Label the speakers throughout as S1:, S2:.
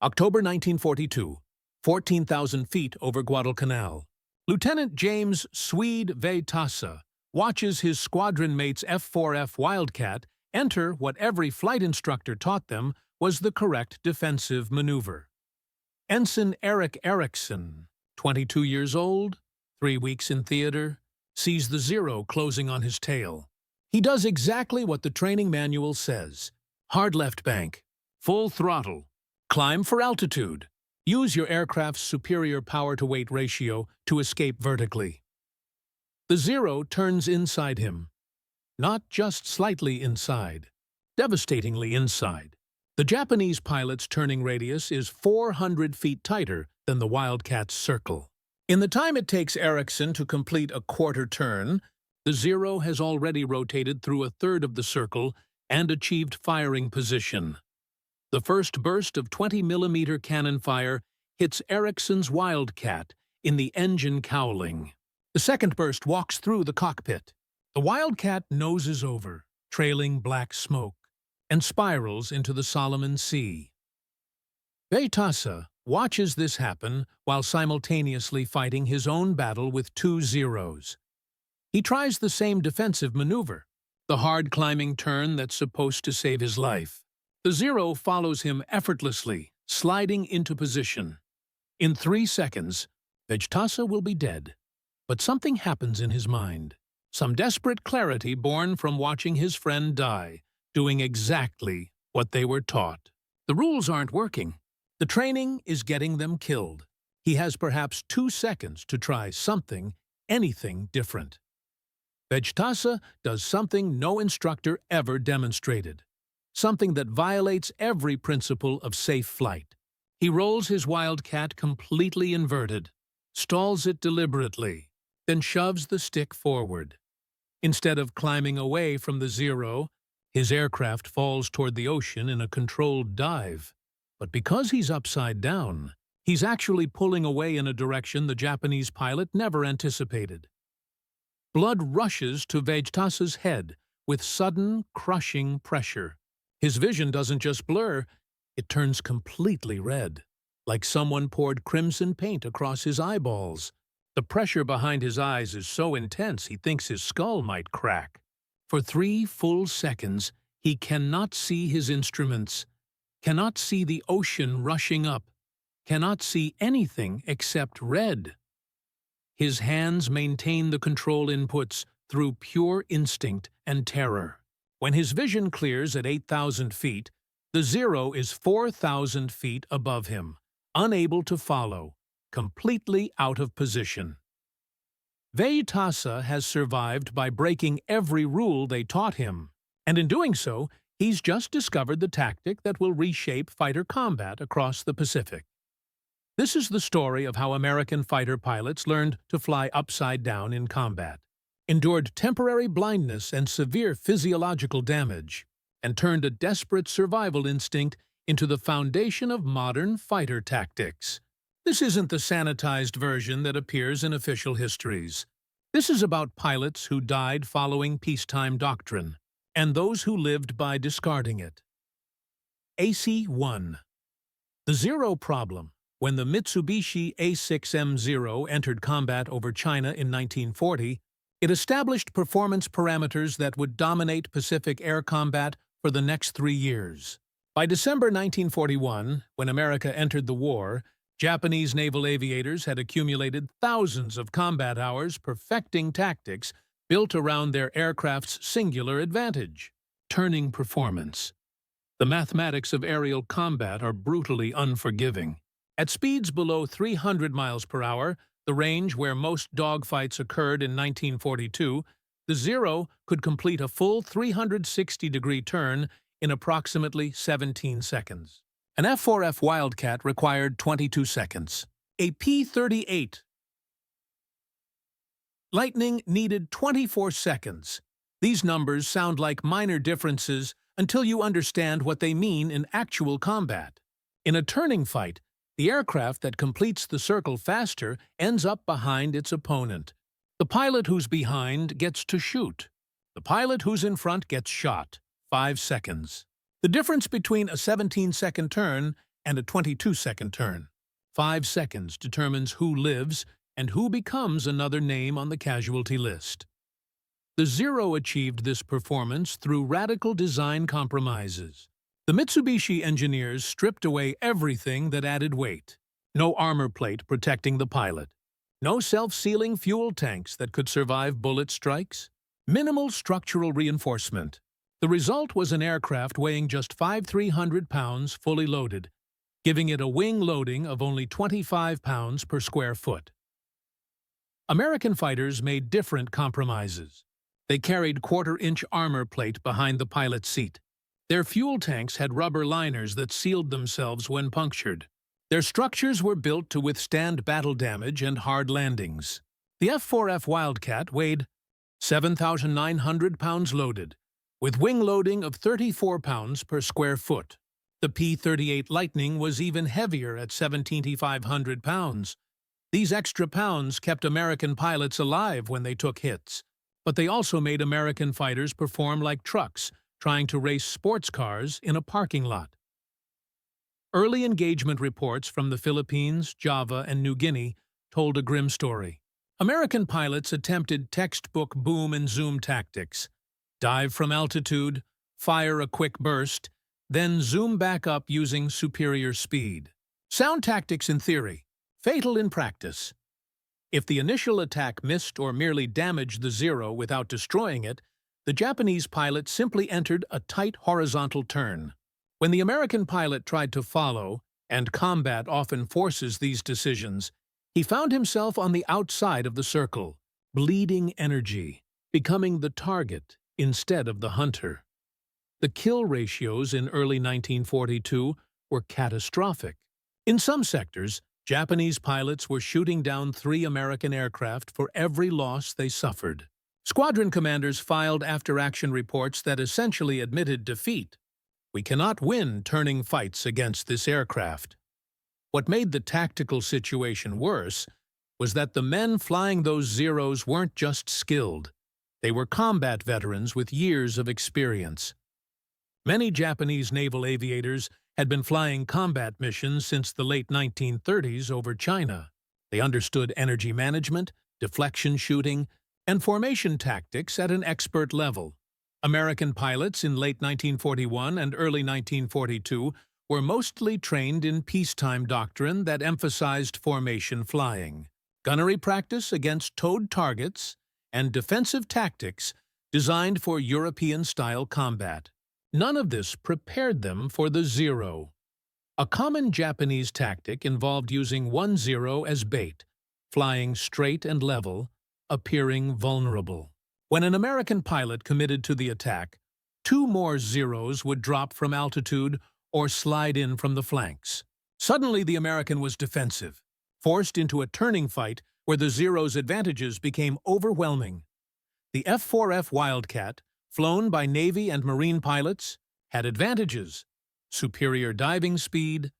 S1: October 1942, 14,000 feet over Guadalcanal. Lieutenant James Swede Veitassa watches his squadron mate's F-4F Wildcat enter what every flight instructor taught them was the correct defensive maneuver. Ensign Eric Erickson, 22 years old, 3 weeks in theater, sees the Zero closing on his tail. He does exactly what the training manual says. Hard left bank, full throttle, climb for altitude. Use your aircraft's superior power-to-weight ratio to escape vertically. The Zero turns inside him. Not just slightly inside, devastatingly inside. The Japanese pilot's turning radius is 400 feet tighter than the Wildcat's circle. In the time it takes Erickson to complete a quarter turn, the Zero has already rotated through a third of the circle and achieved firing position. The first burst of 20mm cannon fire hits Erickson's Wildcat in the engine cowling. The second burst walks through the cockpit. The Wildcat noses over, trailing black smoke, and spirals into the Solomon Sea. Veitassa watches this happen while simultaneously fighting his own battle with 2 Zeros. He tries the same defensive maneuver, the hard climbing turn that's supposed to save his life. The Zero follows him effortlessly, sliding into position. In 3 seconds, Veitassa will be dead. But something happens in his mind. Some desperate clarity born from watching his friend die, doing exactly what they were taught. The rules aren't working. The training is getting them killed. He has perhaps 2 seconds to try something, anything different. Veitassa does something no instructor ever demonstrated. Something that violates every principle of safe flight. He rolls his Wildcat completely inverted, stalls it deliberately, then shoves the stick forward. Instead of climbing away from the Zero, his aircraft falls toward the ocean in a controlled dive. But because he's upside down, he's actually pulling away in a direction the Japanese pilot never anticipated. Blood rushes to Veitassa's head with sudden, crushing pressure. His vision doesn't just blur, it turns completely red, like someone poured crimson paint across his eyeballs. The pressure behind his eyes is so intense he thinks his skull might crack. For 3 full seconds, he cannot see his instruments, cannot see the ocean rushing up, cannot see anything except red. His hands maintain the control inputs through pure instinct and terror. When his vision clears at 8,000 feet, the Zero is 4,000 feet above him, unable to follow, completely out of position. Veitassa has survived by breaking every rule they taught him, and in doing so, he's just discovered the tactic that will reshape fighter combat across the Pacific. This is the story of how American fighter pilots learned to fly upside down in combat, endured temporary blindness and severe physiological damage, and turned a desperate survival instinct into the foundation of modern fighter tactics. This isn't the sanitized version that appears in official histories. This is about pilots who died following peacetime doctrine, and those who lived by discarding it. AC-1. The Zero problem. When the Mitsubishi A6M Zero entered combat over China in 1940, it established performance parameters that would dominate Pacific air combat for the next 3 years. By December 1941, when America entered the war, Japanese naval aviators had accumulated thousands of combat hours perfecting tactics built around their aircraft's singular advantage, turning performance. The mathematics of aerial combat are brutally unforgiving. At speeds below 300 miles per hour, the range where most dogfights occurred in 1942, the Zero could complete a full 360-degree turn in approximately 17 seconds. An F-4F Wildcat required 22 seconds. A P-38 Lightning needed 24 seconds. These numbers sound like minor differences until you understand what they mean in actual combat. In a turning fight, the aircraft that completes the circle faster ends up behind its opponent. The pilot who's behind gets to shoot. The pilot who's in front gets shot. 5 seconds. The difference between a 17-second turn and a 22-second turn. 5 seconds determines who lives and who becomes another name on the casualty list. The Zero achieved this performance through radical design compromises. The Mitsubishi engineers stripped away everything that added weight. No armor plate protecting the pilot. No self-sealing fuel tanks that could survive bullet strikes. Minimal structural reinforcement. The result was an aircraft weighing just 5,300 pounds fully loaded, giving it a wing loading of only 25 pounds per square foot. American fighters made different compromises. They carried quarter-inch armor plate behind the pilot's seat. Their fuel tanks had rubber liners that sealed themselves when punctured. Their structures were built to withstand battle damage and hard landings. The F-4F Wildcat weighed 7,900 pounds loaded, with wing loading of 34 pounds per square foot. The P-38 Lightning was even heavier at 17,500 pounds. These extra pounds kept American pilots alive when they took hits, but they also made American fighters perform like trucks, trying to race sports cars in a parking lot. Early engagement reports from the Philippines, Java, and New Guinea told a grim story. American pilots attempted textbook boom and zoom tactics. Dive from altitude, fire a quick burst, then zoom back up using superior speed. Sound tactics in theory, fatal in practice. If the initial attack missed or merely damaged the Zero without destroying it, the Japanese pilot simply entered a tight horizontal turn. When the American pilot tried to follow, and combat often forces these decisions, he found himself on the outside of the circle, bleeding energy, becoming the target instead of the hunter. The kill ratios in early 1942 were catastrophic. In some sectors, Japanese pilots were shooting down 3 American aircraft for every loss they suffered. Squadron commanders filed after-action reports that essentially admitted defeat. We cannot win turning fights against this aircraft. What made the tactical situation worse was that the men flying those Zeros weren't just skilled. They were combat veterans with years of experience. Many Japanese naval aviators had been flying combat missions since the late 1930s over China. They understood energy management, deflection shooting, and formation tactics at an expert level. American pilots in late 1941 and early 1942 were mostly trained in peacetime doctrine that emphasized formation flying, gunnery practice against towed targets, and defensive tactics designed for European-style combat. None of this prepared them for the Zero. A common Japanese tactic involved using one Zero as bait, flying straight and level, appearing vulnerable. When an American pilot committed to the attack, 2 more Zeros would drop from altitude or slide in from the flanks. Suddenly, the American was defensive, forced into a turning fight where the Zero's advantages became overwhelming. The F-4F Wildcat, flown by Navy and Marine pilots, had advantages: superior diving speed,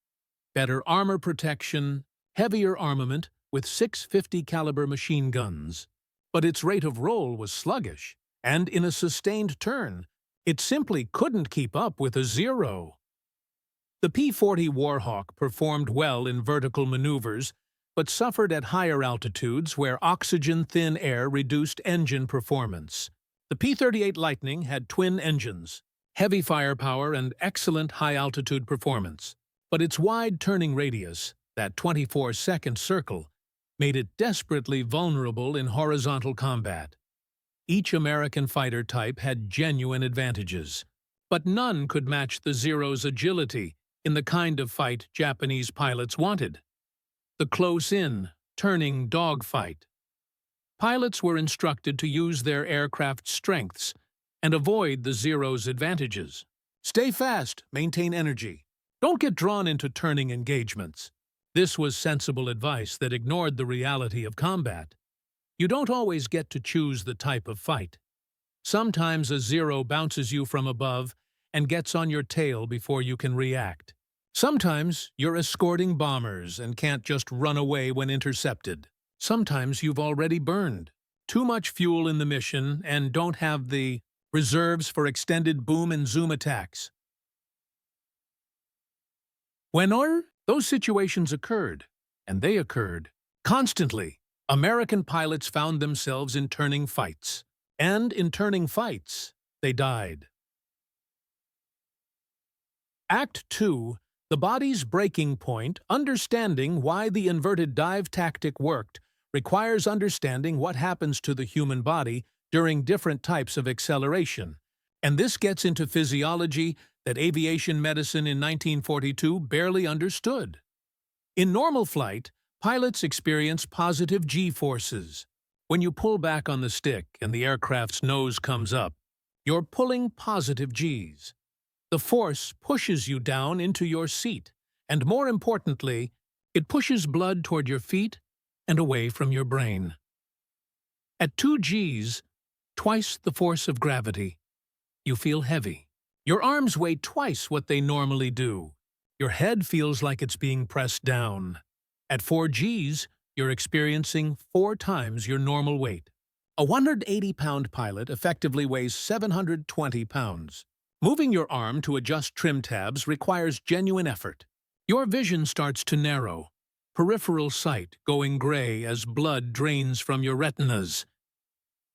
S1: better armor protection, heavier armament with 650 caliber machine guns. But its rate of roll was sluggish, and in a sustained turn, it simply couldn't keep up with a Zero. The P-40 Warhawk performed well in vertical maneuvers, but suffered at higher altitudes where oxygen-thin air reduced engine performance. The P-38 Lightning had twin engines, heavy firepower, and excellent high-altitude performance. But its wide turning radius, that 24-second circle, made it desperately vulnerable in horizontal combat. Each American fighter type had genuine advantages, but none could match the Zero's agility in the kind of fight Japanese pilots wanted: the close-in, turning dogfight. Pilots were instructed to use their aircraft's strengths and avoid the Zero's advantages. Stay fast, maintain energy. Don't get drawn into turning engagements. This was sensible advice that ignored the reality of combat. You don't always get to choose the type of fight. Sometimes a Zero bounces you from above and gets on your tail before you can react. Sometimes you're escorting bombers and can't just run away when intercepted. Sometimes you've already burned too much fuel in the mission and don't have the reserves for extended boom and zoom attacks. Those situations occurred, and they occurred constantly. American pilots found themselves in turning fights, and in turning fights, they died. Act 2. The body's breaking point. Understanding why the inverted dive tactic worked requires understanding what happens to the human body during different types of acceleration. And this gets into physiology that aviation medicine in 1942 barely understood. In normal flight, pilots experience positive G-forces. When you pull back on the stick and the aircraft's nose comes up, you're pulling positive Gs. The force pushes you down into your seat, and more importantly, it pushes blood toward your feet and away from your brain. At 2 Gs, twice the force of gravity, you feel heavy. Your arms weigh twice what they normally do. Your head feels like it's being pressed down. At 4 Gs, you're experiencing 4 times your normal weight. A 180-pound pilot effectively weighs 720 pounds. Moving your arm to adjust trim tabs requires genuine effort. Your vision starts to narrow, peripheral sight going gray as blood drains from your retinas.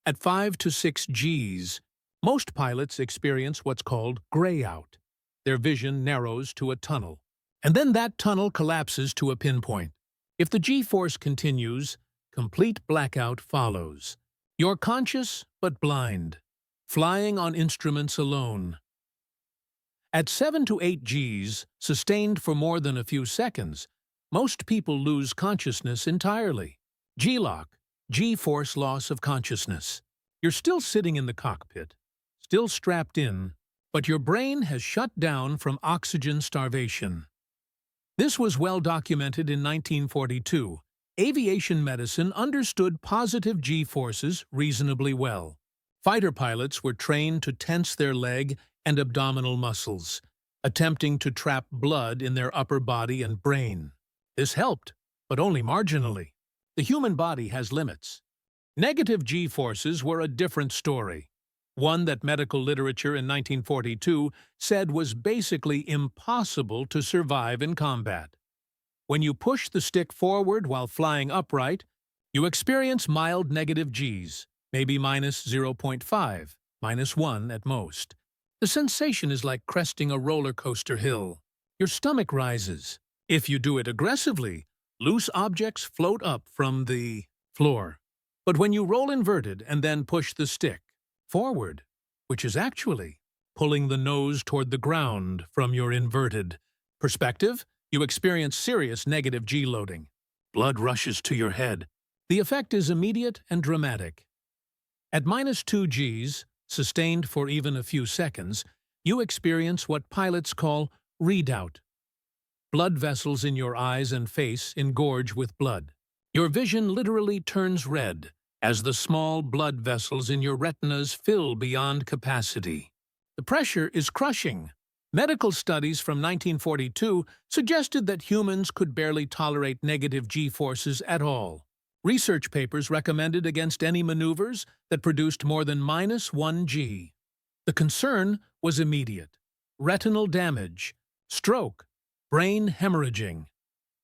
S1: At 5 to 6 Gs, most pilots experience what's called gray out. Their vision narrows to a tunnel, and then that tunnel collapses to a pinpoint. If the G-force continues, complete blackout follows. You're conscious but blind, flying on instruments alone. At 7 to 8 Gs, sustained for more than a few seconds, most people lose consciousness entirely. G-lock, G-force loss of consciousness. You're still sitting in the cockpit, still strapped in, but your brain has shut down from oxygen starvation. This was well documented in 1942. Aviation medicine understood positive G-forces reasonably well. Fighter pilots were trained to tense their leg and abdominal muscles, attempting to trap blood in their upper body and brain. This helped, but only marginally. The human body has limits. Negative G-forces were a different story, one that medical literature in 1942 said was basically impossible to survive in combat. When you push the stick forward while flying upright, you experience mild negative Gs, maybe minus 0.5, minus 1 at most. The sensation is like cresting a roller coaster hill. Your stomach rises. If you do it aggressively, loose objects float up from the floor. But when you roll inverted and then push the stick forward, which is actually pulling the nose toward the ground from your inverted perspective, you experience serious negative G-loading. Blood rushes to your head. The effect is immediate and dramatic. At minus 2 Gs, sustained for even a few seconds, you experience what pilots call readout. Blood vessels in your eyes and face engorge with blood. Your vision literally turns red as the small blood vessels in your retinas fill beyond capacity. The pressure is crushing. Medical studies from 1942 suggested that humans could barely tolerate negative G-forces at all. Research papers recommended against any maneuvers that produced more than minus 1 G. The concern was immediate: retinal damage, stroke, brain hemorrhaging.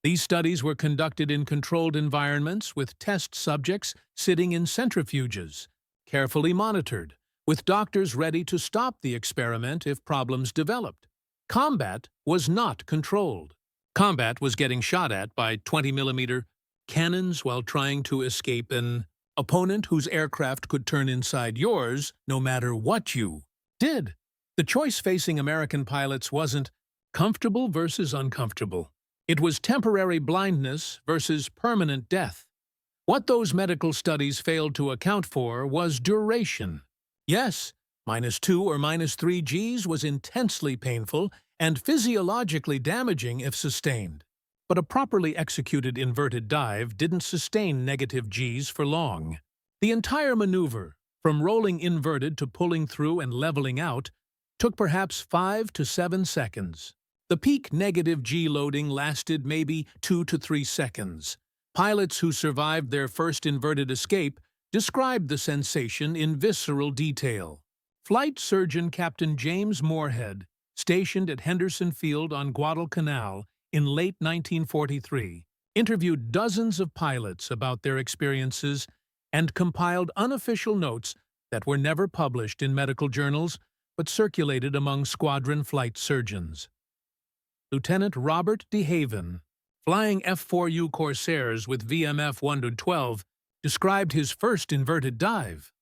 S1: These studies were conducted in controlled environments with test subjects sitting in centrifuges, carefully monitored, with doctors ready to stop the experiment if problems developed. Combat was not controlled. Combat was getting shot at by 20mm cannons while trying to escape an opponent whose aircraft could turn inside yours no matter what you did. The choice facing American pilots wasn't comfortable versus uncomfortable. It was temporary blindness versus permanent death. What those medical studies failed to account for was duration. Yes, minus 2 or minus 3 Gs was intensely painful and physiologically damaging if sustained. But a properly executed inverted dive didn't sustain negative Gs for long. The entire maneuver, from rolling inverted to pulling through and leveling out, took perhaps 5 to 7 seconds. The peak negative G loading lasted maybe 2 to 3 seconds. Pilots who survived their first inverted escape described the sensation in visceral detail. Flight surgeon Captain James Moorhead, stationed at Henderson Field on Guadalcanal in late 1943, interviewed dozens of pilots about their experiences and compiled unofficial notes that were never published in medical journals but circulated among squadron flight surgeons. Lieutenant Robert de Haven, flying F-4U Corsairs with VMF 112, described his first inverted dive.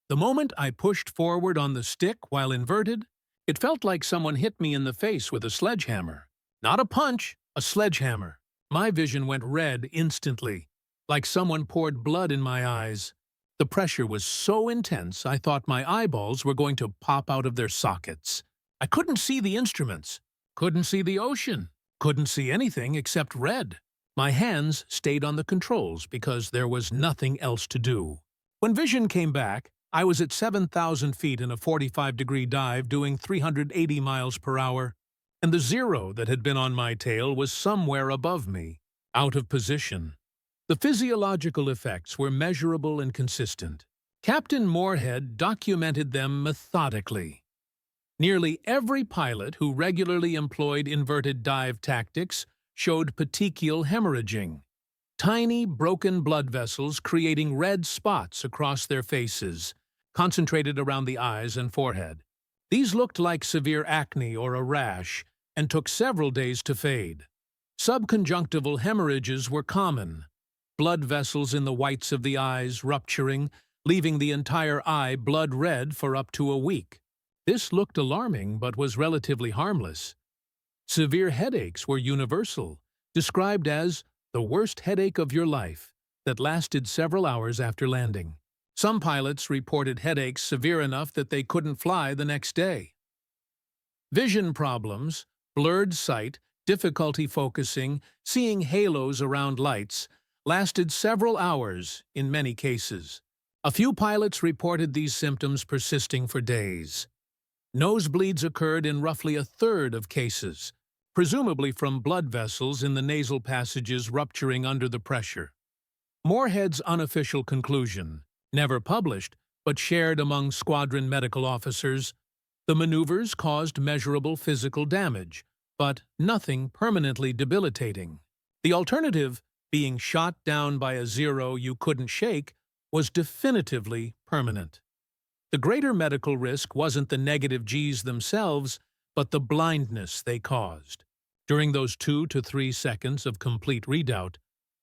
S1: "The moment I pushed forward on the stick while inverted, it felt like someone hit me in the face with a sledgehammer. Not a punch, a sledgehammer. My vision went red instantly, like someone poured blood in my eyes. The pressure was so intense I thought my eyeballs were going to pop out of their sockets. I couldn't see the instruments, couldn't see the ocean, couldn't see anything except red. My hands stayed on the controls because there was nothing else to do. When vision came back, I was at 7,000 feet in a 45-degree dive doing 380 miles per hour, and the Zero that had been on my tail was somewhere above me, out of position. The physiological effects were measurable and consistent. Captain Moorhead documented them methodically. Nearly every pilot who regularly employed inverted dive tactics showed petechial hemorrhaging, tiny broken blood vessels creating red spots across their faces, concentrated around the eyes and forehead. These looked like severe acne or a rash and took several days to fade. Subconjunctival hemorrhages were common, blood vessels in the whites of the eyes rupturing, leaving the entire eye blood red for up to a week. This looked alarming but was relatively harmless. Severe headaches were universal, described as the worst headache of your life that lasted several hours after landing. Some pilots reported headaches severe enough that they couldn't fly the next day. Vision problems, blurred sight, difficulty focusing, seeing halos around lights, lasted several hours in many cases. A few pilots reported these symptoms persisting for days. Nosebleeds occurred in roughly a third of cases, presumably from blood vessels in the nasal passages rupturing under the pressure. Moorhead's unofficial conclusion, never published but shared among squadron medical officers, the maneuvers caused measurable physical damage, but nothing permanently debilitating. The alternative, being shot down by a Zero you couldn't shake, was definitively permanent. The greater medical risk wasn't the negative Gs themselves, but the blindness they caused. During those 2 to 3 seconds of complete redoubt,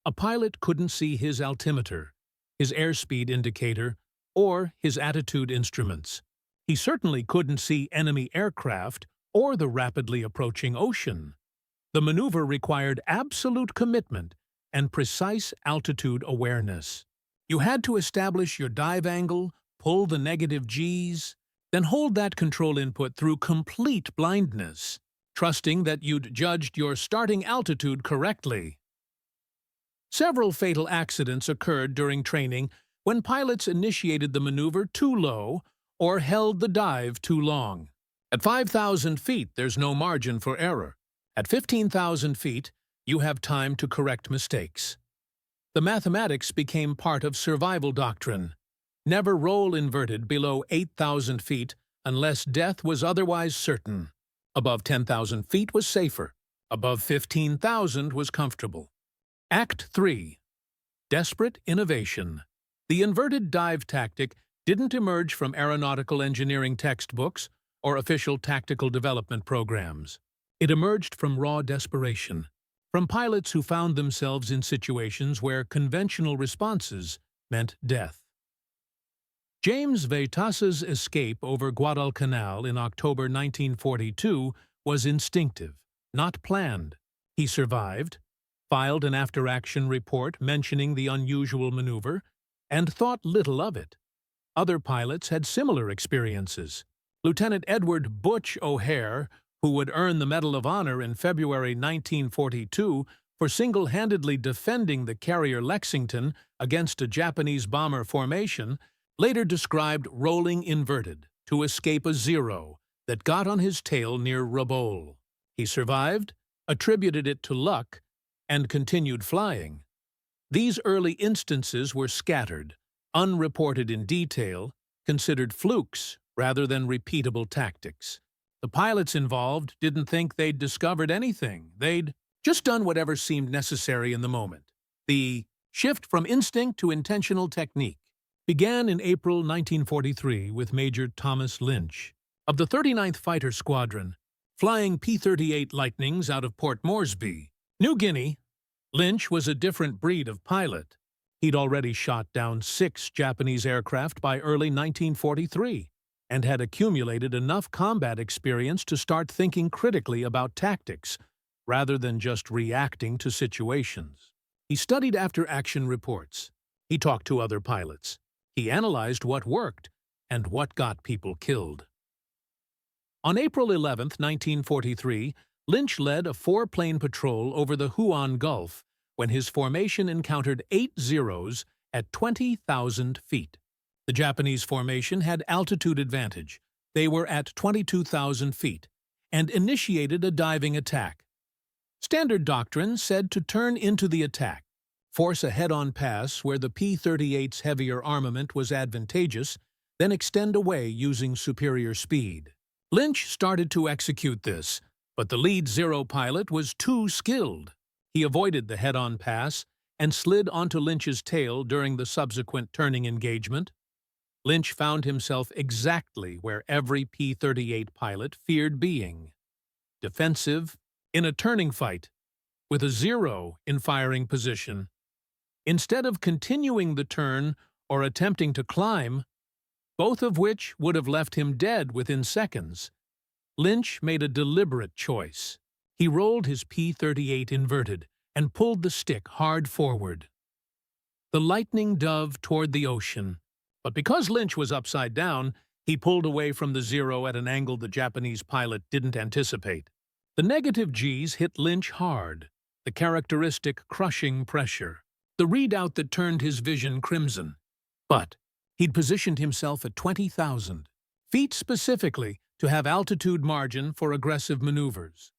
S1: a pilot couldn't see his altimeter, his airspeed indicator, or his attitude instruments. He certainly couldn't see enemy aircraft or the rapidly approaching ocean. The maneuver required absolute commitment and precise altitude awareness. You had to establish your dive angle, pull the negative Gs, then hold that control input through complete blindness, trusting that you'd judged your starting altitude correctly. Several fatal accidents occurred during training when pilots initiated the maneuver too low or held the dive too long. At 5,000 feet, there's no margin for error. At 15,000 feet, you have time to correct mistakes. The mathematics became part of survival doctrine. Never roll inverted below 8,000 feet unless death was otherwise certain. Above 10,000 feet was safer. Above 15,000 was comfortable. Act 3. Desperate innovation. The inverted dive tactic didn't emerge from aeronautical engineering textbooks or official tactical development programs. It emerged from raw desperation, from pilots who found themselves in situations where conventional responses meant death. James Veitassa's escape over Guadalcanal in October 1942 was instinctive, not planned. He survived, filed an after-action report mentioning the unusual maneuver, and thought little of it. Other pilots had similar experiences. Lieutenant Edward Butch O'Hare, who would earn the Medal of Honor in February 1942 for single-handedly defending the carrier Lexington against a Japanese bomber formation, later described rolling inverted to escape a Zero that got on his tail near Rabaul. He survived, attributed it to luck, and continued flying. These early instances were scattered, unreported in detail, considered flukes rather than repeatable tactics. The pilots involved didn't think they'd discovered anything. They'd just done whatever seemed necessary in the moment. The shift from instinct to intentional technique began in April 1943 with Major Thomas Lynch of the 39th Fighter Squadron, flying P-38 Lightnings out of Port Moresby, New Guinea. Lynch was a different breed of pilot. He'd already shot down 6 Japanese aircraft by early 1943 and had accumulated enough combat experience to start thinking critically about tactics rather than just reacting to situations. He studied after-action reports. He talked to other pilots. He analyzed what worked and what got people killed. On April 11, 1943, Lynch led a 4-plane patrol over the Huon Gulf when his formation encountered 8 Zeros at 20,000 feet. The Japanese formation had altitude advantage. They were at 22,000 feet and initiated a diving attack. Standard Doctrine said to turn into the attack, force a head-on pass where the P-38's heavier armament was advantageous, then extend away using superior speed. Lynch started to execute this, but the lead Zero pilot was too skilled. He avoided the head-on pass and slid onto Lynch's tail during the subsequent turning engagement. Lynch found himself exactly where every P-38 pilot feared being: defensive, in a turning fight, with a Zero in firing position. Instead of continuing the turn or attempting to climb, both of which would have left him dead within seconds, Lynch made a deliberate choice. He rolled his P-38 inverted and pulled the stick hard forward. The Lightning dove toward the ocean, but because Lynch was upside down, he pulled away from the Zero at an angle the Japanese pilot didn't anticipate. The negative G's hit Lynch hard, the characteristic crushing pressure, the readout that turned his vision crimson. But he'd positioned himself at 20,000 feet specifically to have altitude margin for aggressive maneuvers.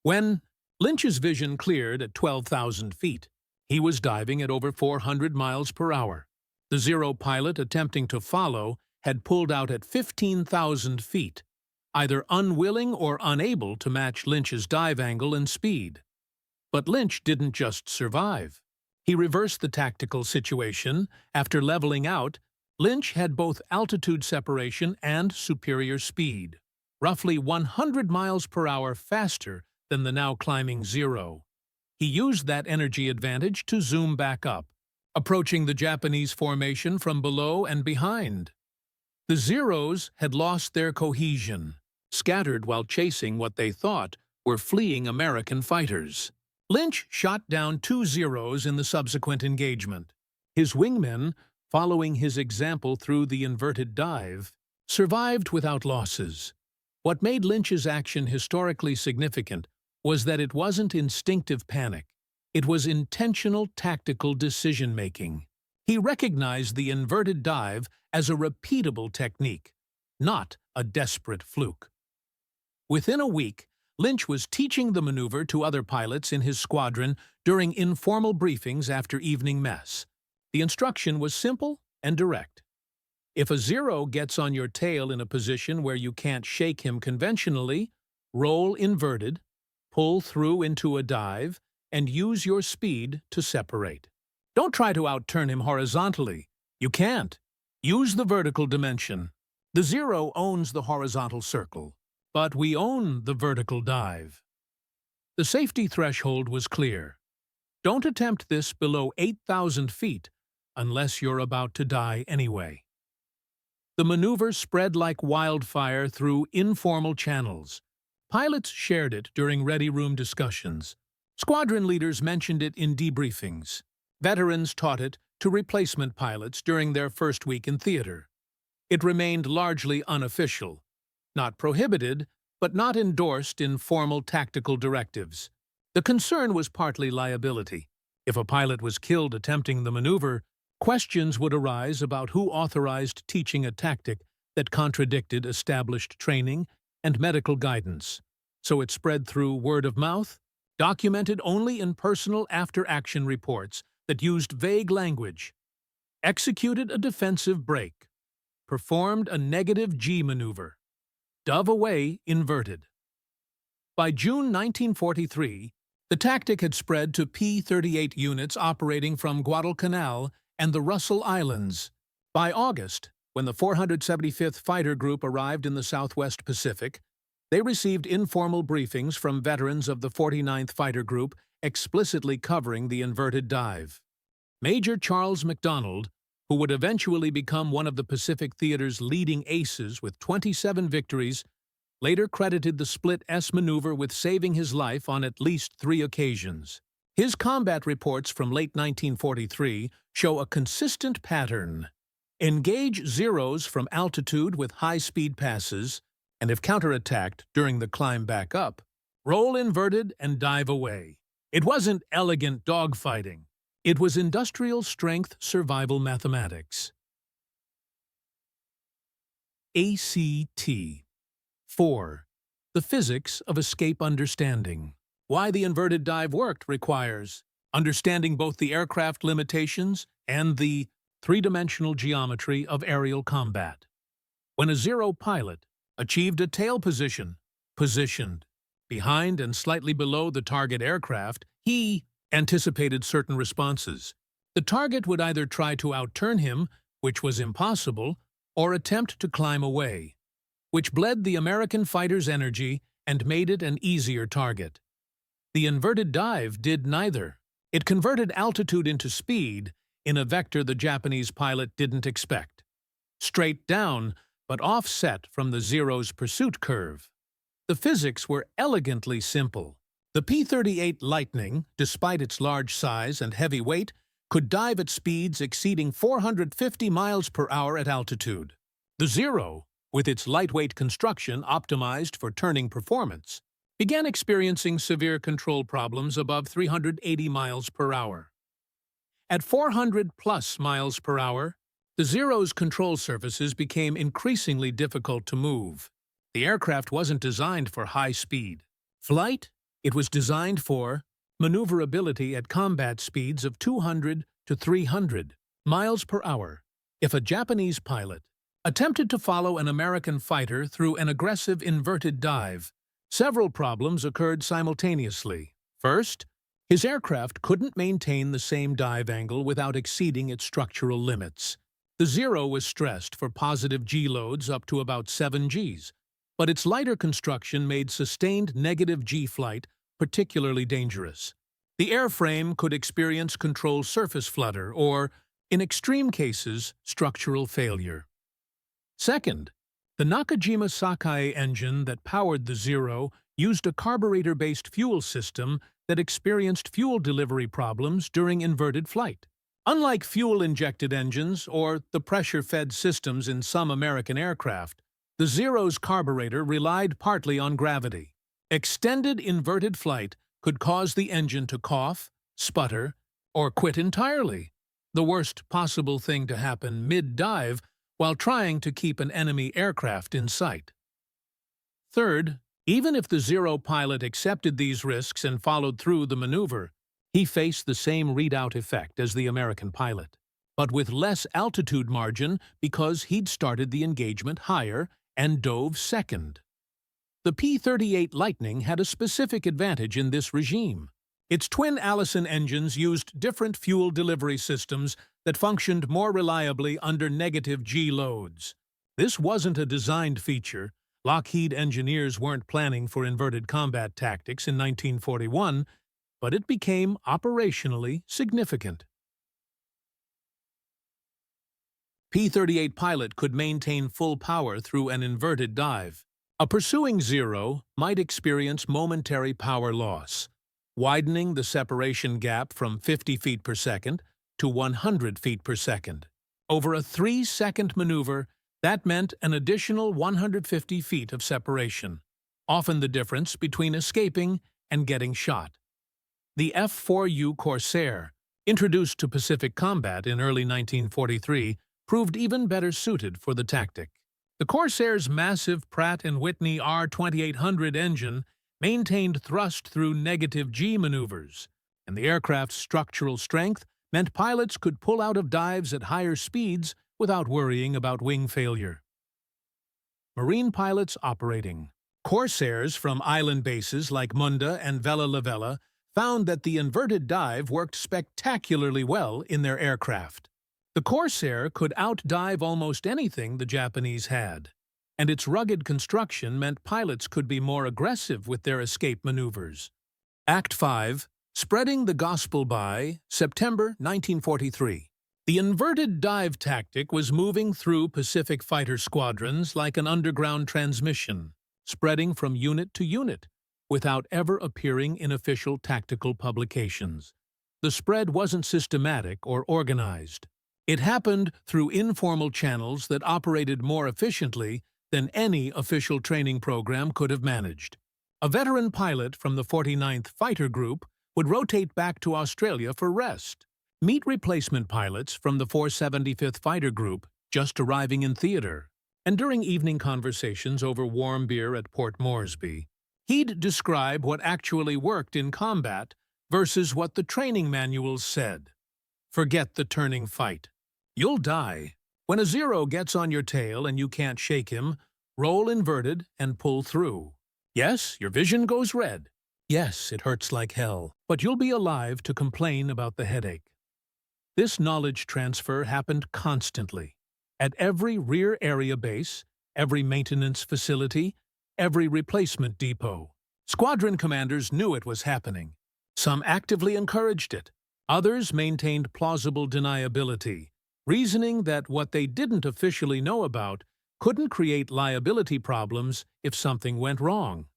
S1: When Lynch's vision cleared at 12,000 feet, he was diving at over 400 miles per hour. The Zero pilot attempting to follow had pulled out at 15,000 feet, either unwilling or unable to match Lynch's dive angle and speed. But Lynch didn't just survive. He reversed the tactical situation. After leveling out, Lynch had both altitude separation and superior speed, roughly 100 miles per hour faster than the now climbing Zero. He used that energy advantage to zoom back up, approaching the Japanese formation from below and behind. The Zeros had lost their cohesion, scattered while chasing what they thought were fleeing American fighters. Lynch shot down 2 Zeros in the subsequent engagement. His wingmen, following his example through the inverted dive, survived without losses. What made Lynch's action historically significant was that it wasn't instinctive panic. It was intentional tactical decision-making. He recognized the inverted dive as a repeatable technique, not a desperate fluke. Within a week, Lynch was teaching the maneuver to other pilots in his squadron during informal briefings after evening mess. The instruction was simple and direct. If a Zero gets on your tail in a position where you can't shake him conventionally, roll inverted, pull through into a dive, and use your speed to separate. Don't try to outturn him horizontally. You can't. Use the vertical dimension. The Zero owns the horizontal circle, but we own the vertical dive. The safety threshold was clear. Don't attempt this below 8,000 feet unless you're about to die anyway. The maneuver spread like wildfire through informal channels. Pilots shared it during ready room discussions. Squadron leaders mentioned it in debriefings. Veterans taught it to replacement pilots during their first week in theater. It remained largely unofficial, not prohibited, but not endorsed in formal tactical directives. The concern was partly liability. If a pilot was killed attempting the maneuver, questions would arise about who authorized teaching a tactic that contradicted established training and medical guidance. So it spread through word of mouth, documented only in personal after-action reports that used vague language, executed a defensive break, performed a negative G maneuver, dove away inverted. By June 1943, The tactic had spread to P-38 units operating from Guadalcanal and the Russell Islands. By August, when the 475th Fighter Group arrived in the Southwest Pacific, they received informal briefings from veterans of the 49th Fighter Group explicitly covering the inverted dive. Major Charles MacDonald, who would eventually become one of the Pacific Theater's leading aces with 27 victories, later credited the split S maneuver with saving his life on at least 3 occasions. His combat reports from late 1943 show a consistent pattern. Engage Zeros from altitude with high-speed passes, and if counterattacked during the climb back up, roll inverted and dive away. It wasn't elegant dogfighting. It was industrial-strength survival mathematics. ACT 4. The physics of escape understanding. Why the inverted dive worked requires understanding both the aircraft limitations and the three-dimensional geometry of aerial combat. When a Zero pilot achieved a tail position, positioned behind and slightly below the target aircraft, he anticipated certain responses. The target would either try to outturn him, which was impossible, or attempt to climb away, which bled the American fighter's energy and made it an easier target. The inverted dive did neither. It converted altitude into speed in a vector the Japanese pilot didn't expect. Straight down, but offset from the Zero's pursuit curve. The physics were elegantly simple. The P-38 Lightning, despite its large size and heavy weight, could dive at speeds exceeding 450 miles per hour at altitude. The Zero, with its lightweight construction optimized for turning performance, began experiencing severe control problems above 380 miles per hour. At 400-plus miles per hour, the Zero's control surfaces became increasingly difficult to move. The aircraft wasn't designed for high speed flight. It was designed for maneuverability at combat speeds of 200 to 300 miles per hour. If a Japanese pilot attempted to follow an American fighter through an aggressive inverted dive, several problems occurred simultaneously. First, his aircraft couldn't maintain the same dive angle without exceeding its structural limits. The Zero was stressed for positive G loads up to about 7 Gs, but its lighter construction made sustained negative G flight particularly dangerous. The airframe could experience control surface flutter or, in extreme cases, structural failure. Second, the Nakajima Sakai engine that powered the Zero used a carburetor-based fuel system that experienced fuel delivery problems during inverted flight. Unlike fuel-injected engines or the pressure-fed systems in some American aircraft, the Zero's carburetor relied partly on gravity. Extended inverted flight could cause the engine to cough, sputter, or quit entirely, the worst possible thing to happen mid-dive while trying to keep an enemy aircraft in sight. Third, even if the Zero pilot accepted these risks and followed through the maneuver, he faced the same readout effect as the American pilot, but with less altitude margin because he'd started the engagement higher and dove second. The P-38 Lightning had a specific advantage in this regime. Its twin Allison engines used different fuel delivery systems that functioned more reliably under negative G loads. This wasn't a designed feature. Lockheed engineers weren't planning for inverted combat tactics in 1941, but it became operationally significant. P-38 pilot could maintain full power through an inverted dive. A pursuing Zero might experience momentary power loss, widening the separation gap from 50 feet per second to 100 feet per second. Over a 3-second maneuver, that meant an additional 150 feet of separation, often the difference between escaping and getting shot. The F-4U Corsair, introduced to Pacific combat in early 1943, proved even better suited for the tactic. The Corsair's massive Pratt & Whitney R2800 engine maintained thrust through negative G maneuvers, and the aircraft's structural strength meant pilots could pull out of dives at higher speeds without worrying about wing failure. Marine pilots operating. Corsairs from island bases like Munda and Vella La Vella found that the inverted dive worked spectacularly well in their aircraft. The Corsair could outdive almost anything the Japanese had, and its rugged construction meant pilots could be more aggressive with their escape maneuvers. Act 5. Spreading the Gospel by September 1943. The inverted dive tactic was moving through Pacific fighter squadrons like an underground transmission, spreading from unit to unit, without ever appearing in official tactical publications. The spread wasn't systematic or organized. It happened through informal channels that operated more efficiently than any official training program could have managed. A veteran pilot from the 49th Fighter Group would rotate back to Australia for rest. Meet replacement pilots from the 475th Fighter Group just arriving in theater. And during evening conversations over warm beer at Port Moresby, he'd describe what actually worked in combat versus what the training manuals said. Forget the turning fight. You'll die. When a Zero gets on your tail and you can't shake him, roll inverted and pull through. Yes, your vision goes red. Yes, it hurts like hell, but you'll be alive to complain about the headache. This knowledge transfer happened constantly. At every rear area base, every maintenance facility, every replacement depot. Squadron commanders knew it was happening. Some actively encouraged it. Others maintained plausible deniability, reasoning that what they didn't officially know about couldn't create liability problems if something went wrong.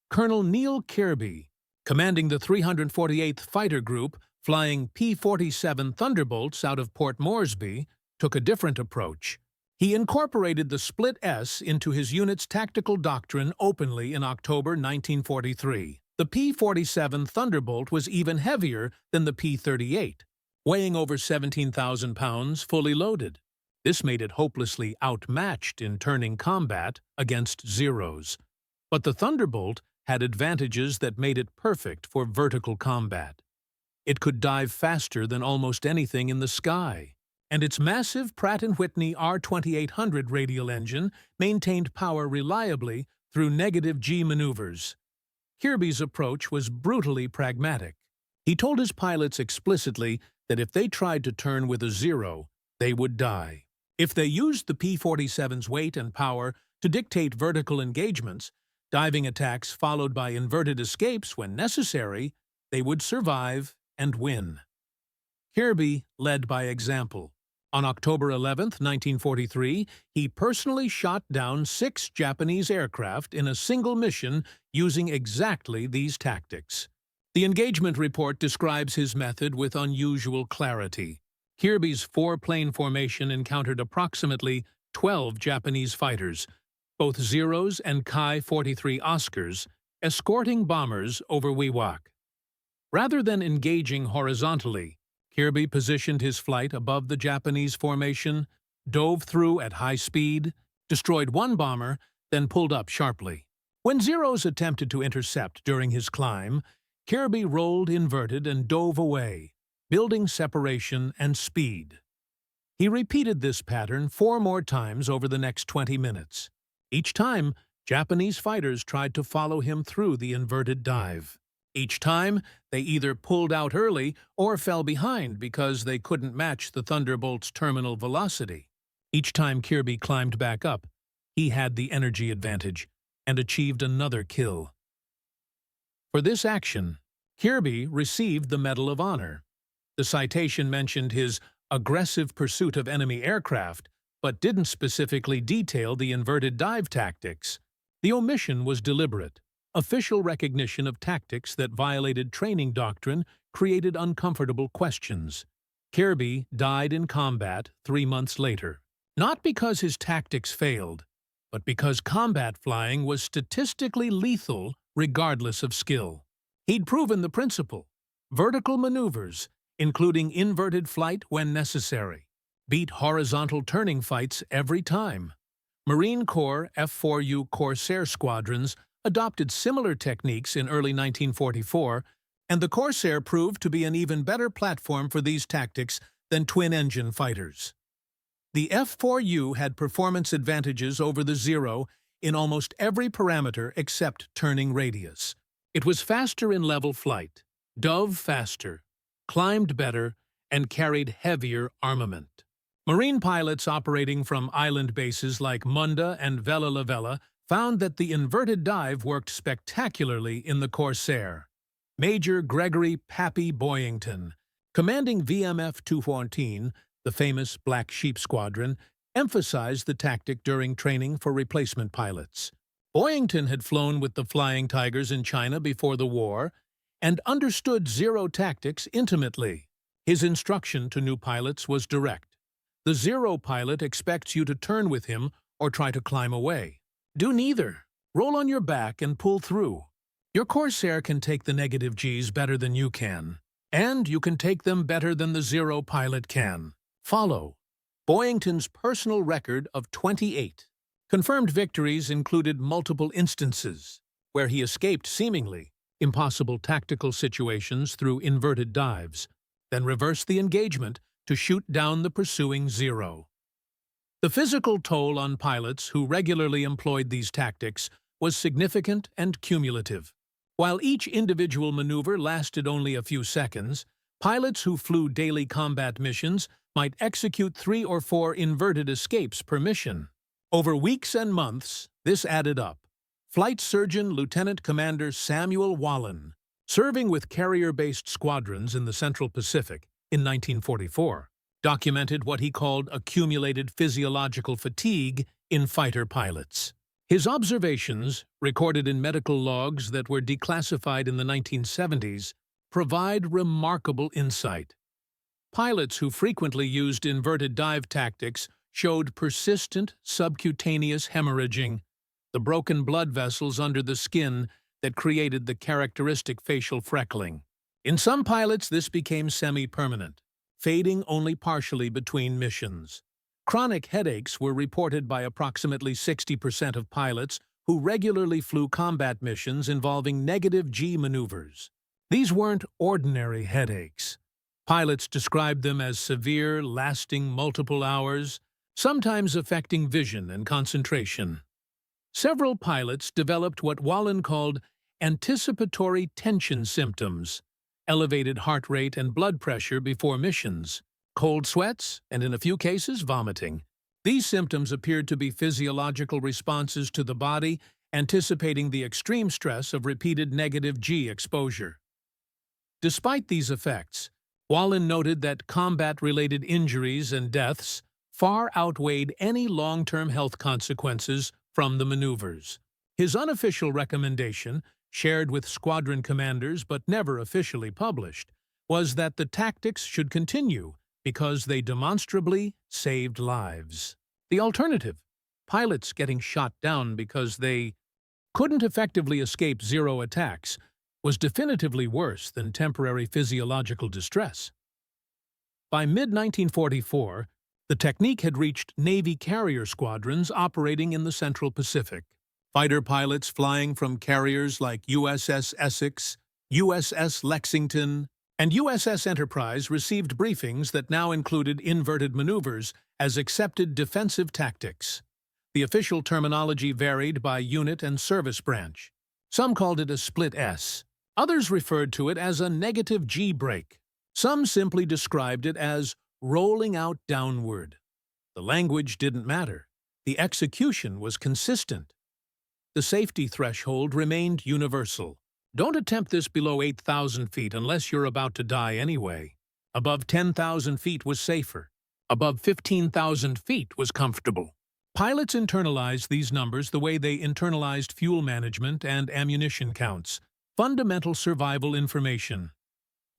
S1: Colonel Neil Kirby, commanding the 348th Fighter Group, flying P-47 Thunderbolts out of Port Moresby, took a different approach. He incorporated the Split S into his unit's tactical doctrine openly in October 1943. The P-47 Thunderbolt was even heavier than the P-38, weighing over 17,000 pounds fully loaded. This made it hopelessly outmatched in turning combat against Zeros. But the Thunderbolt had advantages that made it perfect for vertical combat. It could dive faster than almost anything in the sky, and its massive Pratt & Whitney R2800 radial engine maintained power reliably through negative G maneuvers. Kirby's approach was brutally pragmatic. He told his pilots explicitly that if they tried to turn with a Zero, they would die. If they used the P-47's weight and power to dictate vertical engagements, diving attacks followed by inverted escapes when necessary, they would survive and win. Kirby led by example. On October 11, 1943, he personally shot down 6 Japanese aircraft in a single mission using exactly these tactics. The engagement report describes his method with unusual clarity. Kirby's 4-plane formation encountered approximately 12 Japanese fighters, both Zeros and Kai-43 Oscars, escorting bombers over Wewak. Rather than engaging horizontally, Kirby positioned his flight above the Japanese formation, dove through at high speed, destroyed one bomber, then pulled up sharply. When Zeros attempted to intercept during his climb, Kirby rolled inverted and dove away, building separation and speed. He repeated this pattern 4 more times over the next 20 minutes. Each time, Japanese fighters tried to follow him through the inverted dive. Each time, they either pulled out early or fell behind because they couldn't match the Thunderbolt's terminal velocity. Each time Kirby climbed back up, he had the energy advantage and achieved another kill. For this action, Kirby received the Medal of Honor. The citation mentioned his aggressive pursuit of enemy aircraft, but didn't specifically detail the inverted dive tactics. The omission was deliberate. Official recognition of tactics that violated training doctrine created uncomfortable questions. Kirby died in combat 3 months later, not because his tactics failed, but because combat flying was statistically lethal regardless of skill. He'd proven the principle. Vertical maneuvers, including inverted flight when necessary, beat horizontal turning fights every time. Marine Corps F-4U Corsair squadrons adopted similar techniques in early 1944, and the Corsair proved to be an even better platform for these tactics than twin-engine fighters. The F-4U had performance advantages over the Zero in almost every parameter except turning radius. It was faster in level flight, dove faster, climbed better, and carried heavier armament. Marine pilots operating from island bases like Munda and Vella La Vella found that the inverted dive worked spectacularly in the Corsair. Major Gregory "Pappy" Boyington, commanding VMF 214, the famous Black Sheep Squadron, emphasized the tactic during training for replacement pilots. Boyington had flown with the Flying Tigers in China before the war and understood Zero tactics intimately. His instruction to new pilots was direct. The Zero pilot expects you to turn with him or try to climb away. Do neither. Roll on your back and pull through. Your Corsair can take the negative Gs better than you can, and you can take them better than the Zero pilot can. Follow Boyington's personal record of 28. Confirmed victories included multiple instances where he escaped seemingly impossible tactical situations through inverted dives, then reversed the engagement to shoot down the pursuing Zero. The physical toll on pilots who regularly employed these tactics was significant and cumulative. While each individual maneuver lasted only a few seconds, pilots who flew daily combat missions might execute 3 or 4 inverted escapes per mission. Over weeks and months, this added up. Flight Surgeon Lieutenant Commander Samuel Wallen, serving with carrier-based squadrons in the Central Pacific in 1944, documented what he called accumulated physiological fatigue in fighter pilots. His observations, recorded in medical logs that were declassified in the 1970s, provide remarkable insight. Pilots who frequently used inverted dive tactics showed persistent subcutaneous hemorrhaging, the broken blood vessels under the skin that created the characteristic facial freckling. In some pilots, this became semi-permanent, fading only partially between missions. Chronic headaches were reported by approximately 60% of pilots who regularly flew combat missions involving negative G maneuvers. These weren't ordinary headaches. Pilots described them as severe, lasting multiple hours, sometimes affecting vision and concentration. Several pilots developed what Wallen called anticipatory tension symptoms, elevated heart rate and blood pressure before missions, cold sweats, and in a few cases, vomiting. These symptoms appeared to be physiological responses to the body anticipating the extreme stress of repeated negative G exposure. Despite these effects, Wallen noted that combat-related injuries and deaths far outweighed any long-term health consequences from the maneuvers. His unofficial recommendation, shared with squadron commanders but never officially published, was that the tactics should continue because they demonstrably saved lives. The alternative, pilots getting shot down because they couldn't effectively escape Zero attacks, was definitively worse than temporary physiological distress. By mid-1944, the technique had reached Navy carrier squadrons operating in the Central Pacific. Fighter pilots flying from carriers like USS Essex, USS Lexington, and USS Enterprise received briefings that now included inverted maneuvers as accepted defensive tactics. The official terminology varied by unit and service branch. Some called it a split S. Others referred to it as a negative G break. Some simply described it as rolling out downward. The language didn't matter. The execution was consistent. The safety threshold remained universal. Don't attempt this below 8,000 feet unless you're about to die anyway. Above 10,000 feet was safer. Above 15,000 feet was comfortable. Pilots internalized these numbers the way they internalized fuel management and ammunition counts, fundamental survival information.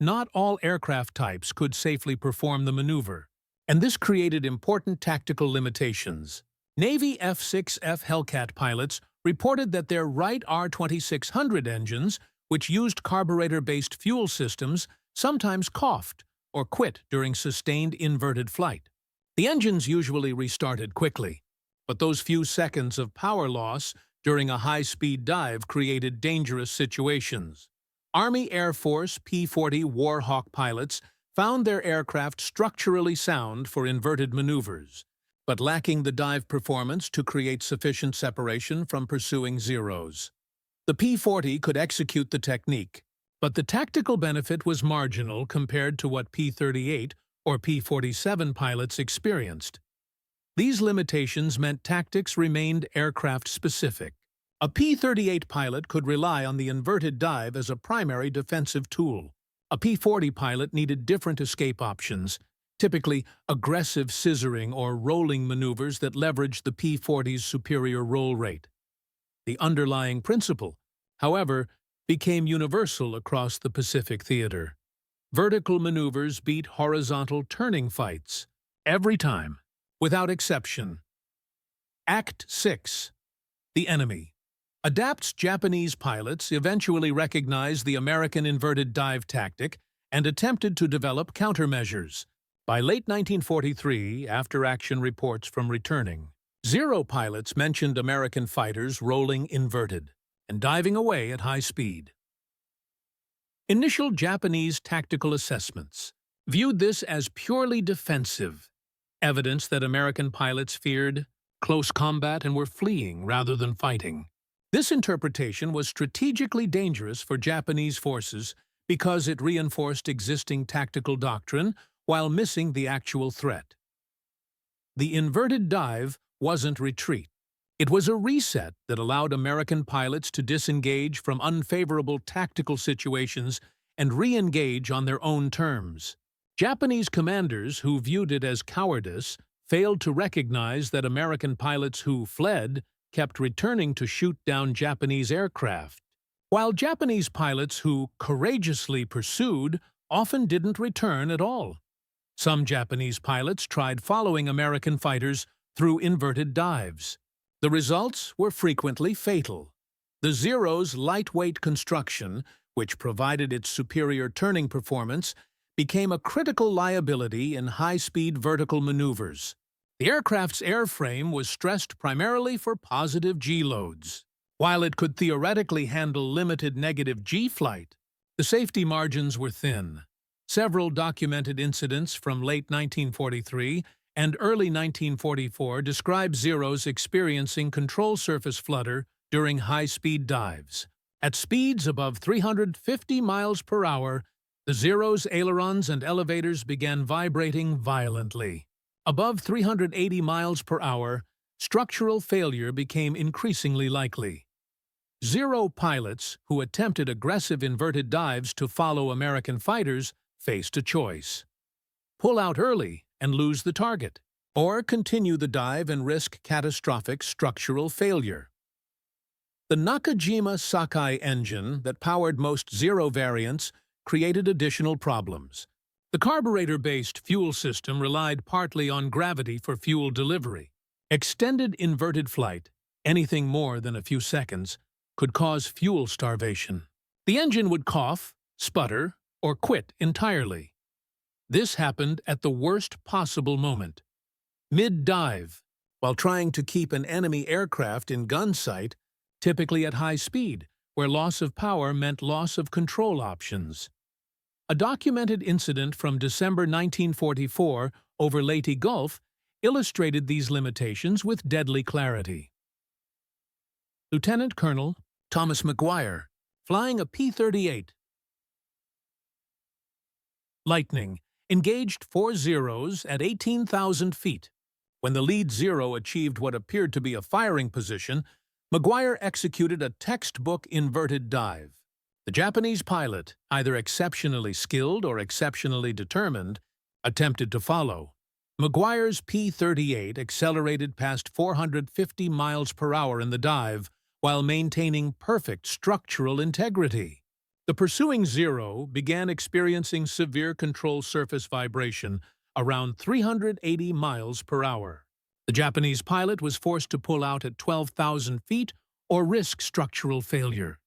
S1: Not all aircraft types could safely perform the maneuver, and this created important tactical limitations. Navy F-6F Hellcat pilots reported that their Wright R-2600 engines, which used carburetor-based fuel systems, sometimes coughed or quit during sustained inverted flight. The engines usually restarted quickly, but those few seconds of power loss during a high-speed dive created dangerous situations. Army Air Force P-40 Warhawk pilots found their aircraft structurally sound for inverted maneuvers, but lacking the dive performance to create sufficient separation from pursuing Zeros. The P-40 could execute the technique, but the tactical benefit was marginal compared to what P-38 or P-47 pilots experienced. These limitations meant tactics remained aircraft-specific. A P-38 pilot could rely on the inverted dive as a primary defensive tool. A P-40 pilot needed different escape options, typically aggressive scissoring or rolling maneuvers that leveraged the P-40's superior roll rate. The underlying principle, however, became universal across the Pacific theater. Vertical maneuvers beat horizontal turning fights, every time, without exception. Act 6. The Enemy. Adapt's Japanese pilots eventually recognized the American inverted dive tactic and attempted to develop countermeasures. By late 1943, after-action reports from returning Zero pilots mentioned American fighters rolling inverted and diving away at high speed. Initial Japanese tactical assessments viewed this as purely defensive, evidence that American pilots feared close combat and were fleeing rather than fighting. This interpretation was strategically dangerous for Japanese forces because it reinforced existing tactical doctrine while missing the actual threat. The inverted dive wasn't retreat. It was a reset that allowed American pilots to disengage from unfavorable tactical situations and re-engage on their own terms. Japanese commanders who viewed it as cowardice failed to recognize that American pilots who fled kept returning to shoot down Japanese aircraft, while Japanese pilots who courageously pursued often didn't return at all. Some Japanese pilots tried following American fighters through inverted dives. The results were frequently fatal. The Zero's lightweight construction, which provided its superior turning performance, became a critical liability in high-speed vertical maneuvers. The aircraft's airframe was stressed primarily for positive G-loads. While it could theoretically handle limited negative G-flight, the safety margins were thin. Several documented incidents from late 1943 and early 1944 describe Zeros experiencing control surface flutter during high-speed dives. At speeds above 350 miles per hour, the Zero's ailerons and elevators began vibrating violently. Above 380 miles per hour, structural failure became increasingly likely. Zero pilots who attempted aggressive inverted dives to follow American fighters faced a choice: pull out early and lose the target, or continue the dive and risk catastrophic structural failure. The Nakajima Sakai engine that powered most Zero variants created additional problems. The carburetor-based fuel system relied partly on gravity for fuel delivery. Extended inverted flight, anything more than a few seconds, could cause fuel starvation. The engine would cough, sputter, or quit entirely. This happened at the worst possible moment, mid-dive, while trying to keep an enemy aircraft in gun sight, typically at high speed, where loss of power meant loss of control options. A documented incident from December 1944 over Leyte Gulf illustrated these limitations with deadly clarity. Lieutenant Colonel Thomas McGuire, flying a P-38. Lightning engaged 4 Zeros at 18,000 feet. When the lead Zero achieved what appeared to be a firing position, McGuire executed a textbook inverted dive. The Japanese pilot, either exceptionally skilled or exceptionally determined, attempted to follow. McGuire's P-38 accelerated past 450 miles per hour in the dive while maintaining perfect structural integrity. The pursuing Zero began experiencing severe control surface vibration around 380 miles per hour. The Japanese pilot was forced to pull out at 12,000 feet or risk structural failure.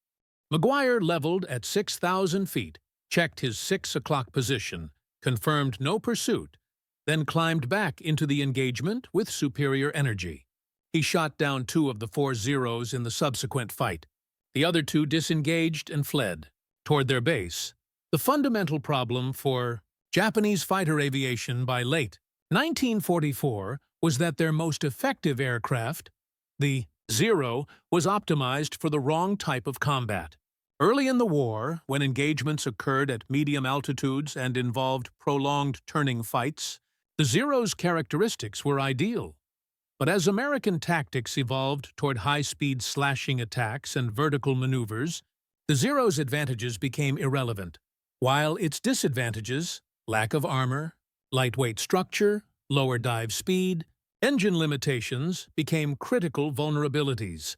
S1: McGuire leveled at 6,000 feet, checked his 6 o'clock position, confirmed no pursuit, then climbed back into the engagement with superior energy. He shot down 2 of the 4 Zeros in the subsequent fight. The other 2 disengaged and fled toward their base. The fundamental problem for Japanese fighter aviation by late 1944 was that their most effective aircraft, the Zero was optimized for the wrong type of combat. Early in the war, when engagements occurred at medium altitudes and involved prolonged turning fights, the Zero's characteristics were ideal. But as American tactics evolved toward high-speed slashing attacks and vertical maneuvers, the Zero's advantages became irrelevant, while its disadvantages, lack of armor, lightweight structure, lower dive speed, engine limitations, became critical vulnerabilities.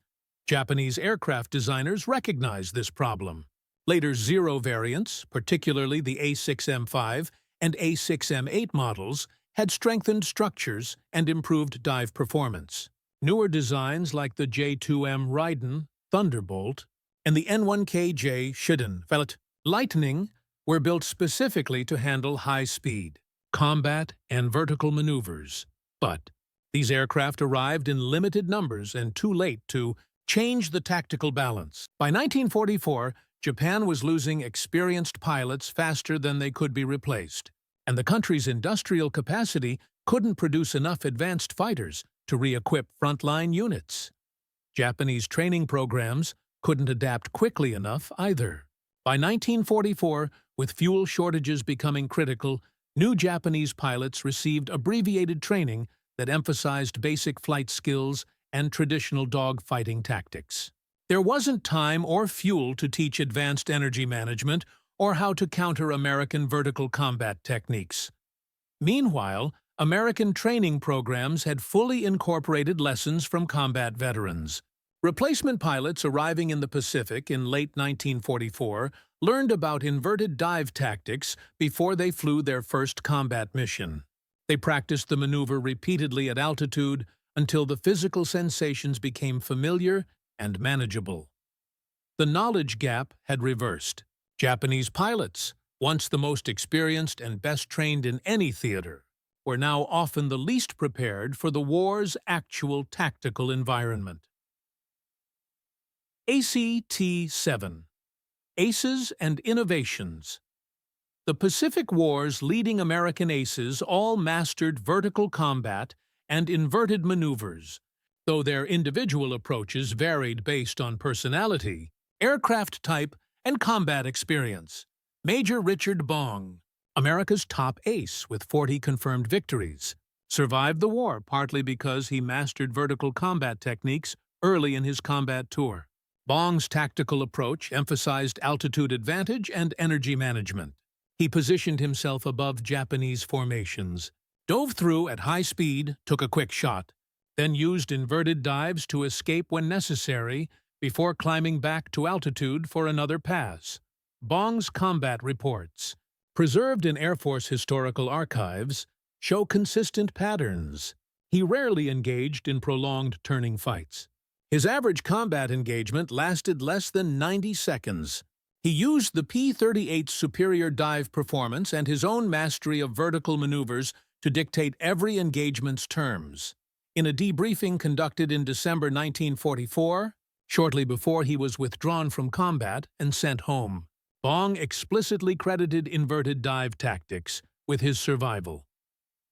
S1: Japanese aircraft designers recognized this problem. Later Zero variants, particularly the A6M5 and A6M8 models, had strengthened structures and improved dive performance. Newer designs like the J2M Raiden Thunderbolt and the N1KJ Shiden Lightning were built specifically to handle high speed, combat, and vertical maneuvers. But these aircraft arrived in limited numbers and too late to change the tactical balance. By 1944, Japan was losing experienced pilots faster than they could be replaced, and the country's industrial capacity couldn't produce enough advanced fighters to re-equip frontline units. Japanese training programs couldn't adapt quickly enough either. By 1944, with fuel shortages becoming critical, new Japanese pilots received abbreviated training that emphasized basic flight skills and traditional dogfighting tactics. There wasn't time or fuel to teach advanced energy management or how to counter American vertical combat techniques. Meanwhile, American training programs had fully incorporated lessons from combat veterans. Replacement pilots arriving in the Pacific in late 1944 learned about inverted dive tactics before they flew their first combat mission. They practiced the maneuver repeatedly at altitude until the physical sensations became familiar and manageable. The knowledge gap had reversed. Japanese pilots, once the most experienced and best trained in any theater, were now often the least prepared for the war's actual tactical environment. ACT-7 Aces and Innovations. The Pacific War's leading American aces all mastered vertical combat and inverted maneuvers, though their individual approaches varied based on personality, aircraft type, and combat experience. Major Richard Bong, America's top ace with 40 confirmed victories, survived the war partly because he mastered vertical combat techniques early in his combat tour. Bong's tactical approach emphasized altitude advantage and energy management. He positioned himself above Japanese formations, dove through at high speed, took a quick shot, then used inverted dives to escape when necessary before climbing back to altitude for another pass. Bong's combat reports, preserved in Air Force historical archives, show consistent patterns. He rarely engaged in prolonged turning fights. His average combat engagement lasted less than 90 seconds. He used the P-38's superior dive performance and his own mastery of vertical maneuvers to dictate every engagement's terms. In a debriefing conducted in December 1944, shortly before he was withdrawn from combat and sent home, Bong explicitly credited inverted dive tactics with his survival.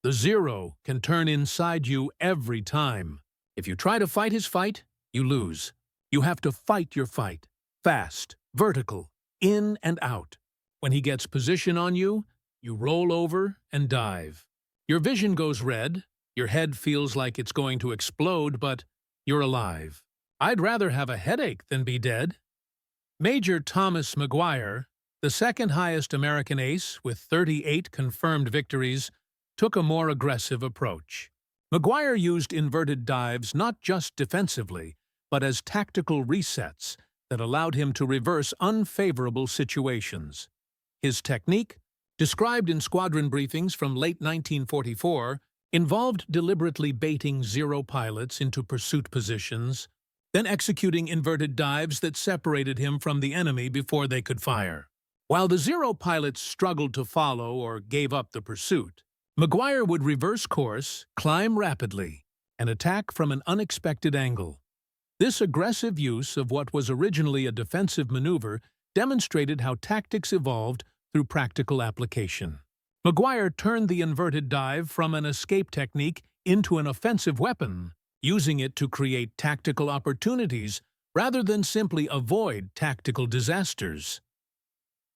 S1: The Zero can turn inside you every time. If you try to fight his fight, you lose. You have to fight your fight. Fast, vertical, in and out. When he gets position on you, you roll over and dive. Your vision goes red, your head feels like it's going to explode, but you're alive. I'd rather have a headache than be dead. Major Thomas McGuire, the second highest American ace with 38 confirmed victories, took a more aggressive approach. McGuire used inverted dives not just defensively, but as tactical resets that allowed him to reverse unfavorable situations. His technique, described in squadron briefings from late 1944, involved deliberately baiting Zero pilots into pursuit positions, then executing inverted dives that separated him from the enemy before they could fire. While the Zero pilots struggled to follow or gave up the pursuit, McGuire would reverse course, climb rapidly, and attack from an unexpected angle. This aggressive use of what was originally a defensive maneuver demonstrated how tactics evolved through practical application. McGuire turned the inverted dive from an escape technique into an offensive weapon, using it to create tactical opportunities rather than simply avoid tactical disasters.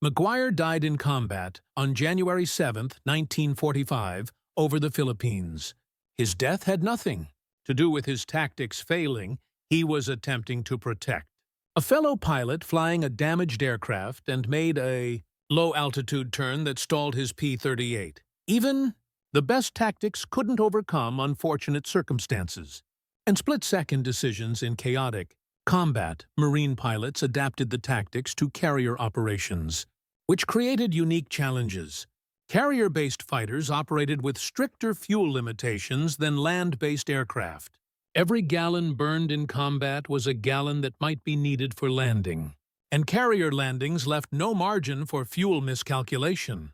S1: McGuire died in combat on January 7, 1945, over the Philippines. His death had nothing to do with his tactics failing he was attempting to protect. A fellow pilot flying a damaged aircraft and made a low-altitude turn that stalled his P-38. Even the best tactics couldn't overcome unfortunate circumstances. And split-second decisions in chaotic combat, Marine pilots adapted the tactics to carrier operations, which created unique challenges. Carrier-based fighters operated with stricter fuel limitations than land-based aircraft. Every gallon burned in combat was a gallon that might be needed for landing, and carrier landings left no margin for fuel miscalculation.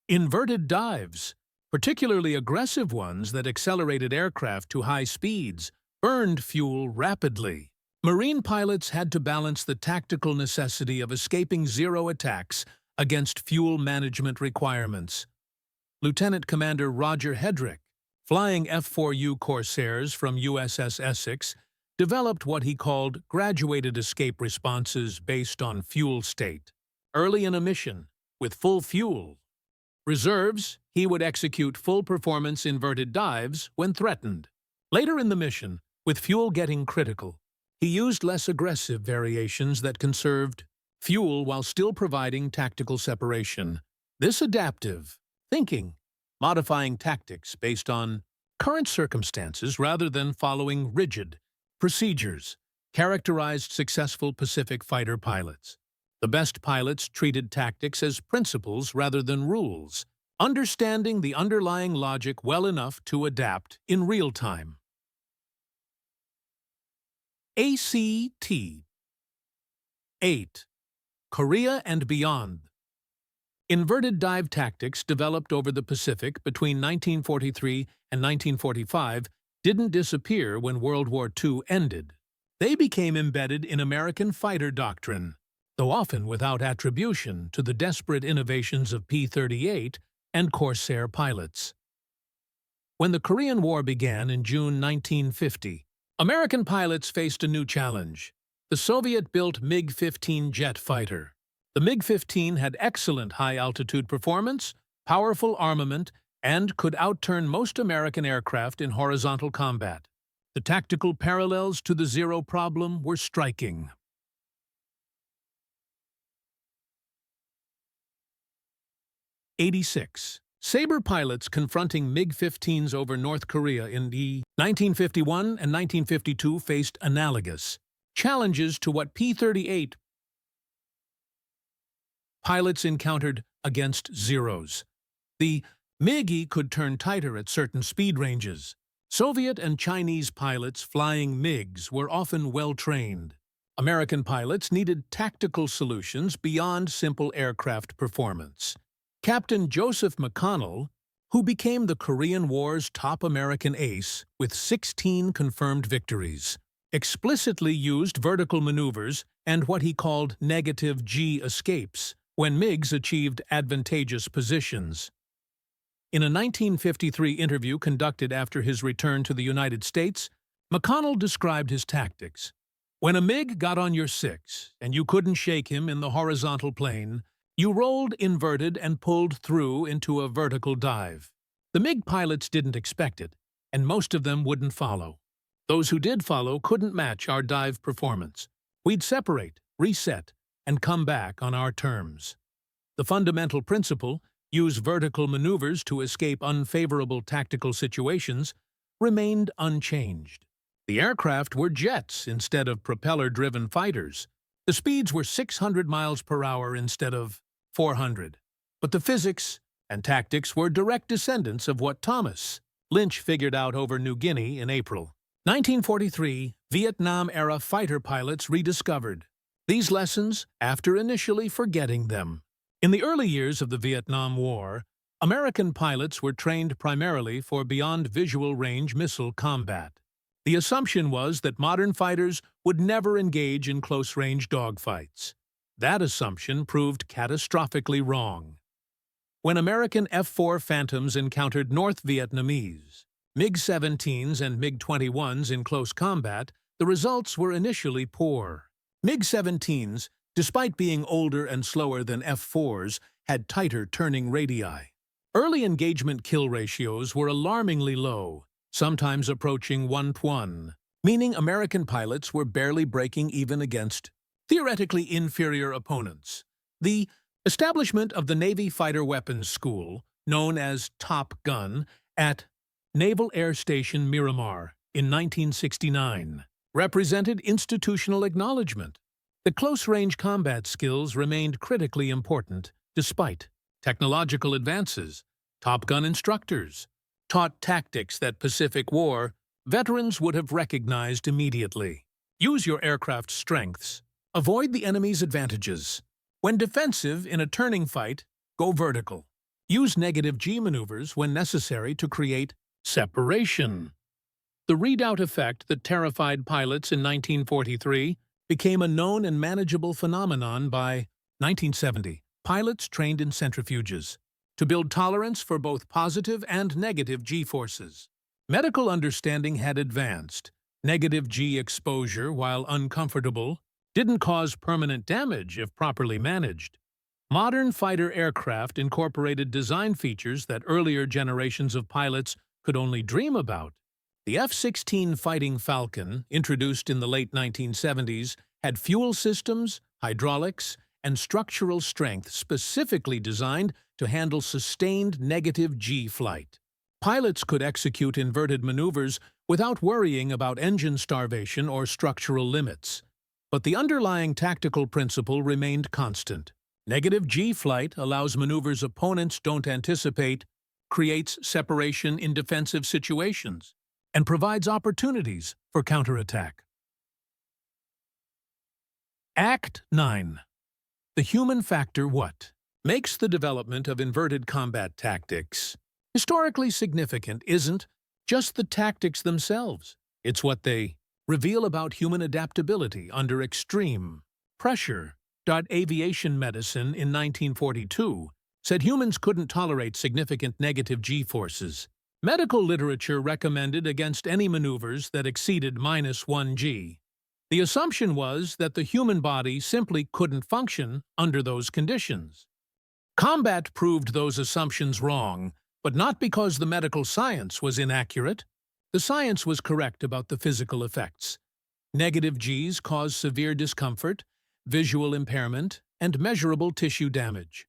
S1: Inverted dives, particularly aggressive ones that accelerated aircraft to high speeds, burned fuel rapidly. Marine pilots had to balance the tactical necessity of escaping zero attacks against fuel management requirements. Lieutenant Commander Roger Hedrick, flying F-4U Corsairs from USS Essex, developed what he called graduated escape responses based on fuel state. Early in a mission, with full fuel reserves, he would execute full-performance inverted dives when threatened. Later in the mission, with fuel getting critical, he used less aggressive variations that conserved fuel while still providing tactical separation. This adaptive thinking, modifying tactics based on current circumstances rather than following rigid procedures, characterized successful Pacific fighter pilots. The best pilots treated tactics as principles rather than rules, understanding the underlying logic well enough to adapt in real time. ACT 8. Korea and beyond. Inverted dive tactics developed over the Pacific between 1943 and 1945 didn't disappear when World War II ended. They became embedded in American fighter doctrine, though often without attribution to the desperate innovations of P-38 and Corsair pilots. When the Korean War began in June 1950, American pilots faced a new challenge: the Soviet-built MiG-15 jet fighter. The MiG-15 had excellent high-altitude performance, powerful armament, and could outturn most American aircraft in horizontal combat. The tactical parallels to the Zero problem were striking. '86. Sabre pilots confronting MiG-15s over North Korea in the 1951 and 1952 faced analogous challenges to what P-38 pilots encountered against Zeros. The MiG could turn tighter at certain speed ranges. Soviet and Chinese pilots flying MiGs were often well-trained. American pilots needed tactical solutions beyond simple aircraft performance. Captain Joseph McConnell, who became the Korean War's top American ace with 16 confirmed victories, explicitly used vertical maneuvers and what he called negative G escapes when MiGs achieved advantageous positions. In a 1953 interview conducted after his return to the United States, McConnell described his tactics. When a MiG got on your six and you couldn't shake him in the horizontal plane, you rolled inverted and pulled through into a vertical dive. The MiG pilots didn't expect it, and most of them wouldn't follow. Those who did follow couldn't match our dive performance. We'd separate, reset, and come back on our terms. The fundamental principle, use vertical maneuvers to escape unfavorable tactical situations, remained unchanged. The aircraft were jets instead of propeller-driven fighters. The speeds were 600 miles per hour instead of 400. But the physics and tactics were direct descendants of what Thomas Lynch figured out over New Guinea in April. 1943, Vietnam-era fighter pilots rediscovered these lessons after initially forgetting them. In the early years of the Vietnam War, American pilots were trained primarily for beyond visual range missile combat. The assumption was that modern fighters would never engage in close-range dogfights. That assumption proved catastrophically wrong. When American F-4 Phantoms encountered North Vietnamese MiG-17s and MiG-21s in close combat, the results were initially poor. MiG-17s, despite being older and slower than F-4s, had tighter turning radii. Early engagement kill ratios were alarmingly low, sometimes approaching 1-to-1, meaning American pilots were barely breaking even against theoretically inferior opponents. The establishment of the Navy Fighter Weapons School, known as Top Gun, at Naval Air Station Miramar in 1969, represented institutional acknowledgement. The close-range combat skills remained critically important despite technological advances. Top Gun instructors taught tactics that Pacific War veterans would have recognized immediately. Use your aircraft's strengths. Avoid the enemy's advantages. When defensive in a turning fight, go vertical. Use negative G maneuvers when necessary to create separation. The redoubt effect that terrified pilots in 1943 became a known and manageable phenomenon by 1970. Pilots trained in centrifuges to build tolerance for both positive and negative G-forces. Medical understanding had advanced. Negative G exposure, while uncomfortable, didn't cause permanent damage if properly managed. Modern fighter aircraft incorporated design features that earlier generations of pilots could only dream about. The F-16 Fighting Falcon, introduced in the late 1970s, had fuel systems, hydraulics, and structural strength specifically designed to handle sustained negative G flight. Pilots could execute inverted maneuvers without worrying about engine starvation or structural limits. But the underlying tactical principle remained constant. Negative G flight allows maneuvers opponents don't anticipate, creates separation in defensive situations, and provides opportunities for counterattack. Act 9. The human factor what? Makes the development of inverted combat tactics historically significant isn't just the tactics themselves. It's what they reveal about human adaptability under extreme pressure. Aviation medicine in 1942 said humans couldn't tolerate significant negative G-forces. Medical literature recommended against any maneuvers that exceeded -1 G. The assumption was that the human body simply couldn't function under those conditions. Combat proved those assumptions wrong, but not because the medical science was inaccurate. The science was correct about the physical effects. Negative Gs cause severe discomfort, visual impairment, and measurable tissue damage.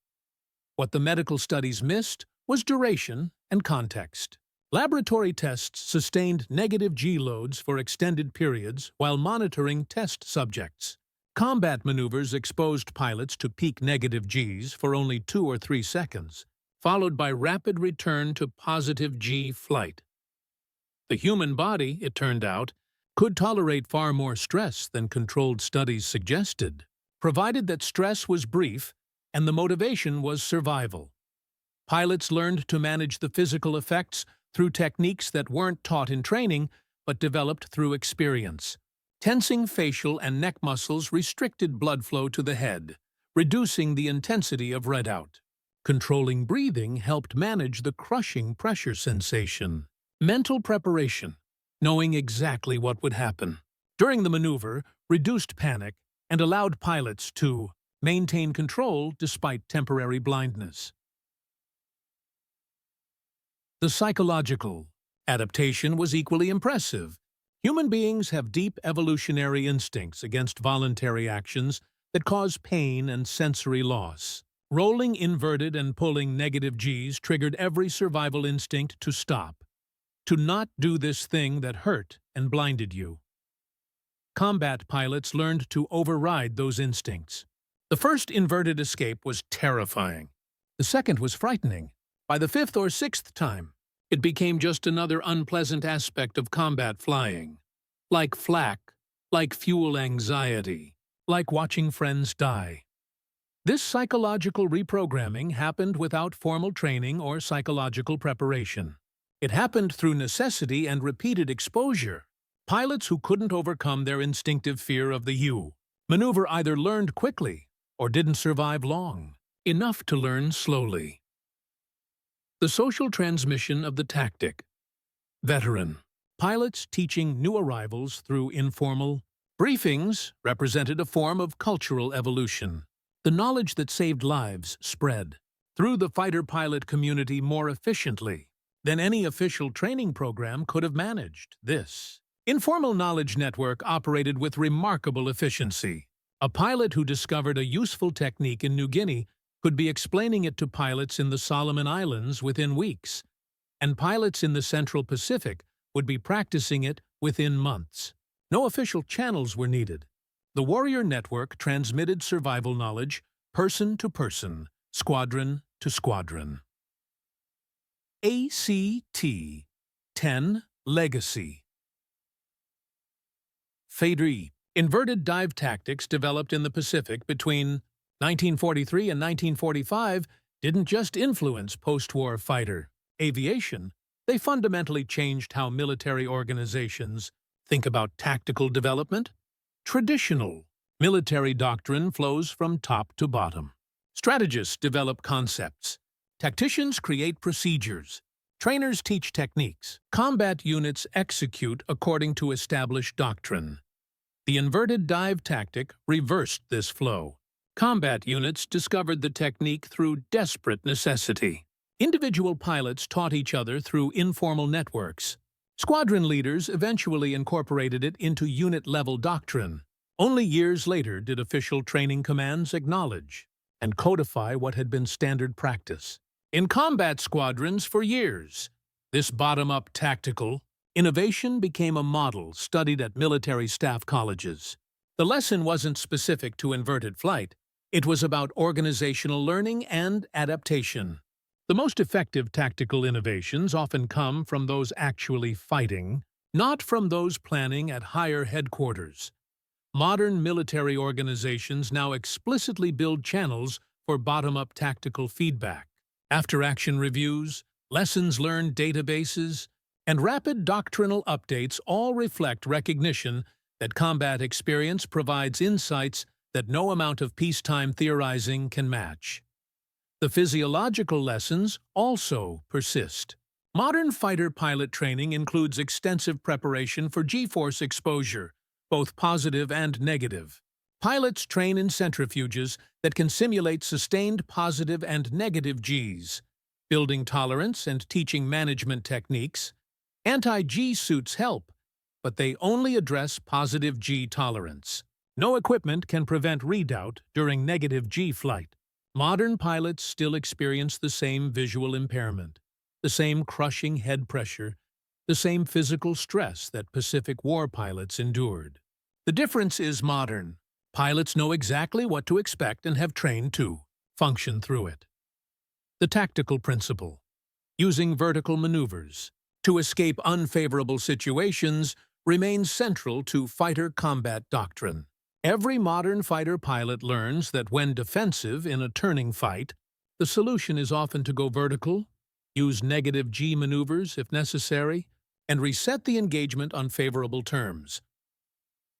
S1: What the medical studies missed was duration and context. Laboratory tests sustained negative G loads for extended periods while monitoring test subjects. Combat maneuvers exposed pilots to peak negative Gs for only 2 or 3 seconds, followed by rapid return to positive G flight. The human body, it turned out, could tolerate far more stress than controlled studies suggested, provided that stress was brief and the motivation was survival. Pilots learned to manage the physical effects through techniques that weren't taught in training but developed through experience. Tensing facial and neck muscles restricted blood flow to the head, reducing the intensity of readout. Controlling breathing helped manage the crushing pressure sensation. Mental preparation, knowing exactly what would happen during the maneuver, reduced panic and allowed pilots to maintain control despite temporary blindness. The psychological adaptation was equally impressive. Human beings have deep evolutionary instincts against voluntary actions that cause pain and sensory loss. Rolling inverted and pulling negative Gs triggered every survival instinct to stop, to not do this thing that hurt and blinded you. Combat pilots learned to override those instincts. The first inverted escape was terrifying. The second was frightening. By the 5th or 6th time, it became just another unpleasant aspect of combat flying. Like flak, like fuel anxiety, like watching friends die. This psychological reprogramming happened without formal training or psychological preparation. It happened through necessity and repeated exposure. Pilots who couldn't overcome their instinctive fear of the U maneuver either learned quickly or didn't survive long, enough to learn slowly. The social transmission of the tactic. Veteran. Pilots teaching new arrivals through informal briefings represented a form of cultural evolution. The knowledge that saved lives spread through the fighter pilot community more efficiently than any official training program could have managed. This informal knowledge network operated with remarkable efficiency. A pilot who discovered a useful technique in New Guinea could be explaining it to pilots in the Solomon Islands within weeks, and pilots in the Central Pacific would be practicing it within months. No official channels were needed. The Warrior Network transmitted survival knowledge person to person, squadron to squadron. ACT-10 Legacy. FADRI. Inverted dive tactics developed in the Pacific between 1943 and 1945 didn't just influence post-war fighter aviation, they fundamentally changed how military organizations think about tactical development. Traditional military doctrine flows from top to bottom. Strategists develop concepts. Tacticians create procedures. Trainers teach techniques. Combat units execute according to established doctrine. The inverted dive tactic reversed this flow. Combat units discovered the technique through desperate necessity. Individual pilots taught each other through informal networks. Squadron leaders eventually incorporated it into unit-level doctrine. Only years later did official training commands acknowledge and codify what had been standard practice. In combat squadrons for years, this bottom-up tactical innovation became a model studied at military staff colleges. The lesson wasn't specific to inverted flight. It was about organizational learning and adaptation. The most effective tactical innovations often come from those actually fighting, not from those planning at higher headquarters. Modern military organizations now explicitly build channels for bottom-up tactical feedback. After-action reviews, lessons learned databases, and rapid doctrinal updates all reflect recognition that combat experience provides insights that no amount of peacetime theorizing can match. The physiological lessons also persist. Modern fighter pilot training includes extensive preparation for G-force exposure, both positive and negative. Pilots train in centrifuges that can simulate sustained positive and negative Gs, building tolerance and teaching management techniques. Anti-G suits help, but they only address positive G tolerance. No equipment can prevent redoubt during negative G flight. Modern pilots still experience the same visual impairment, the same crushing head pressure, the same physical stress that Pacific War pilots endured. The difference is modern. Pilots know exactly what to expect and have trained to function through it. The tactical principle. Using vertical maneuvers to escape unfavorable situations remains central to fighter combat doctrine. Every modern fighter pilot learns that when defensive in a turning fight, the solution is often to go vertical, use negative G maneuvers if necessary, and reset the engagement on favorable terms.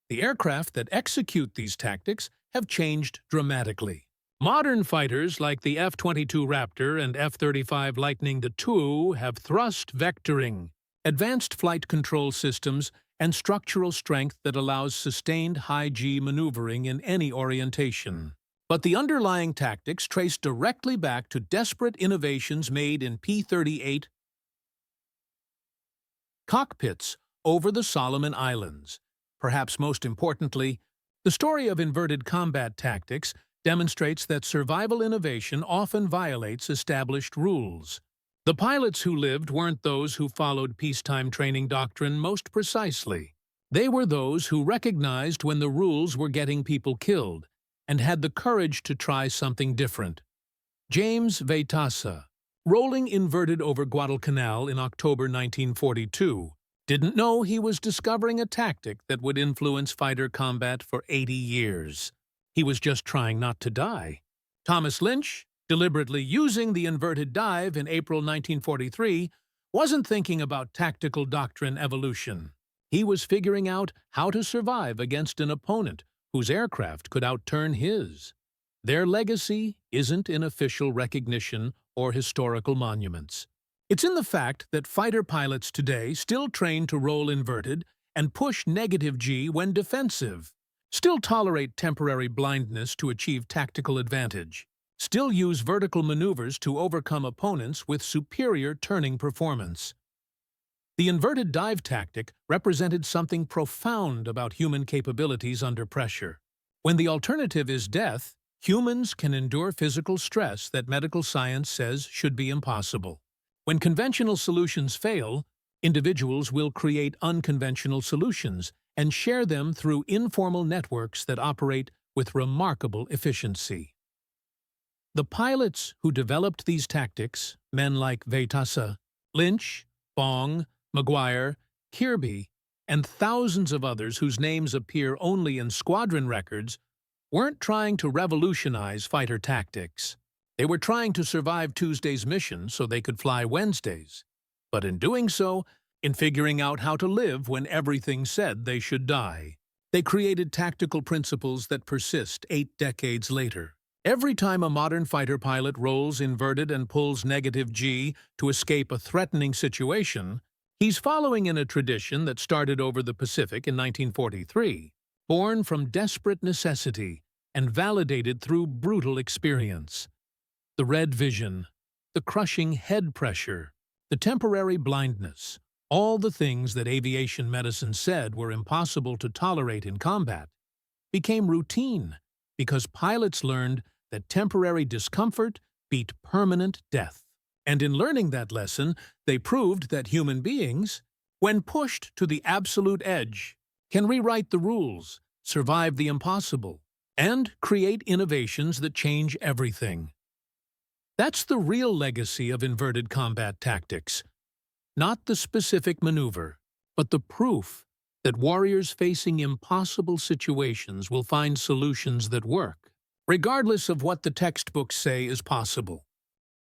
S1: The aircraft that execute these tactics have changed dramatically. Modern fighters like the F-22 Raptor and F-35 Lightning II have thrust vectoring, advanced flight control systems, and structural strength that allows sustained high-G maneuvering in any orientation. But the underlying tactics trace directly back to desperate innovations made in P-38 cockpits over the Solomon Islands. Perhaps most importantly, the story of inverted combat tactics demonstrates that survival innovation often violates established rules. The pilots who lived weren't those who followed peacetime training doctrine most precisely. They were those who recognized when the rules were getting people killed and had the courage to try something different. James Veitassa, rolling inverted over Guadalcanal in October 1942, didn't know he was discovering a tactic that would influence fighter combat for 80 years. He was just trying not to die. Thomas Lynch, deliberately using the inverted dive in April 1943, wasn't thinking about tactical doctrine evolution. He was figuring out how to survive against an opponent whose aircraft could outturn his. Their legacy isn't in official recognition or historical monuments. It's in the fact that fighter pilots today still train to roll inverted and push negative G when defensive, still tolerate temporary blindness to achieve tactical advantage, still use vertical maneuvers to overcome opponents with superior turning performance. The inverted dive tactic represented something profound about human capabilities under pressure. When the alternative is death, humans can endure physical stress that medical science says should be impossible. When conventional solutions fail, individuals will create unconventional solutions and share them through informal networks that operate with remarkable efficiency. The pilots who developed these tactics, men like Veitasa, Lynch, Bong, Maguire, Kirby, and thousands of others whose names appear only in squadron records, weren't trying to revolutionize fighter tactics. They were trying to survive Tuesday's mission so they could fly Wednesdays. But in doing so, in figuring out how to live when everything said they should die, they created tactical principles that persist 8 decades later. Every time a modern fighter pilot rolls inverted and pulls negative G to escape a threatening situation, he's following in a tradition that started over the Pacific in 1943, born from desperate necessity and validated through brutal experience. The red vision, the crushing head pressure, the temporary blindness, all the things that aviation medicine said were impossible to tolerate in combat, became routine because pilots learned that temporary discomfort beat permanent death. And in learning that lesson, they proved that human beings, when pushed to the absolute edge, can rewrite the rules, survive the impossible, and create innovations that change everything. That's the real legacy of inverted combat tactics. Not the specific maneuver, but the proof that warriors facing impossible situations will find solutions that work, regardless of what the textbooks say is possible.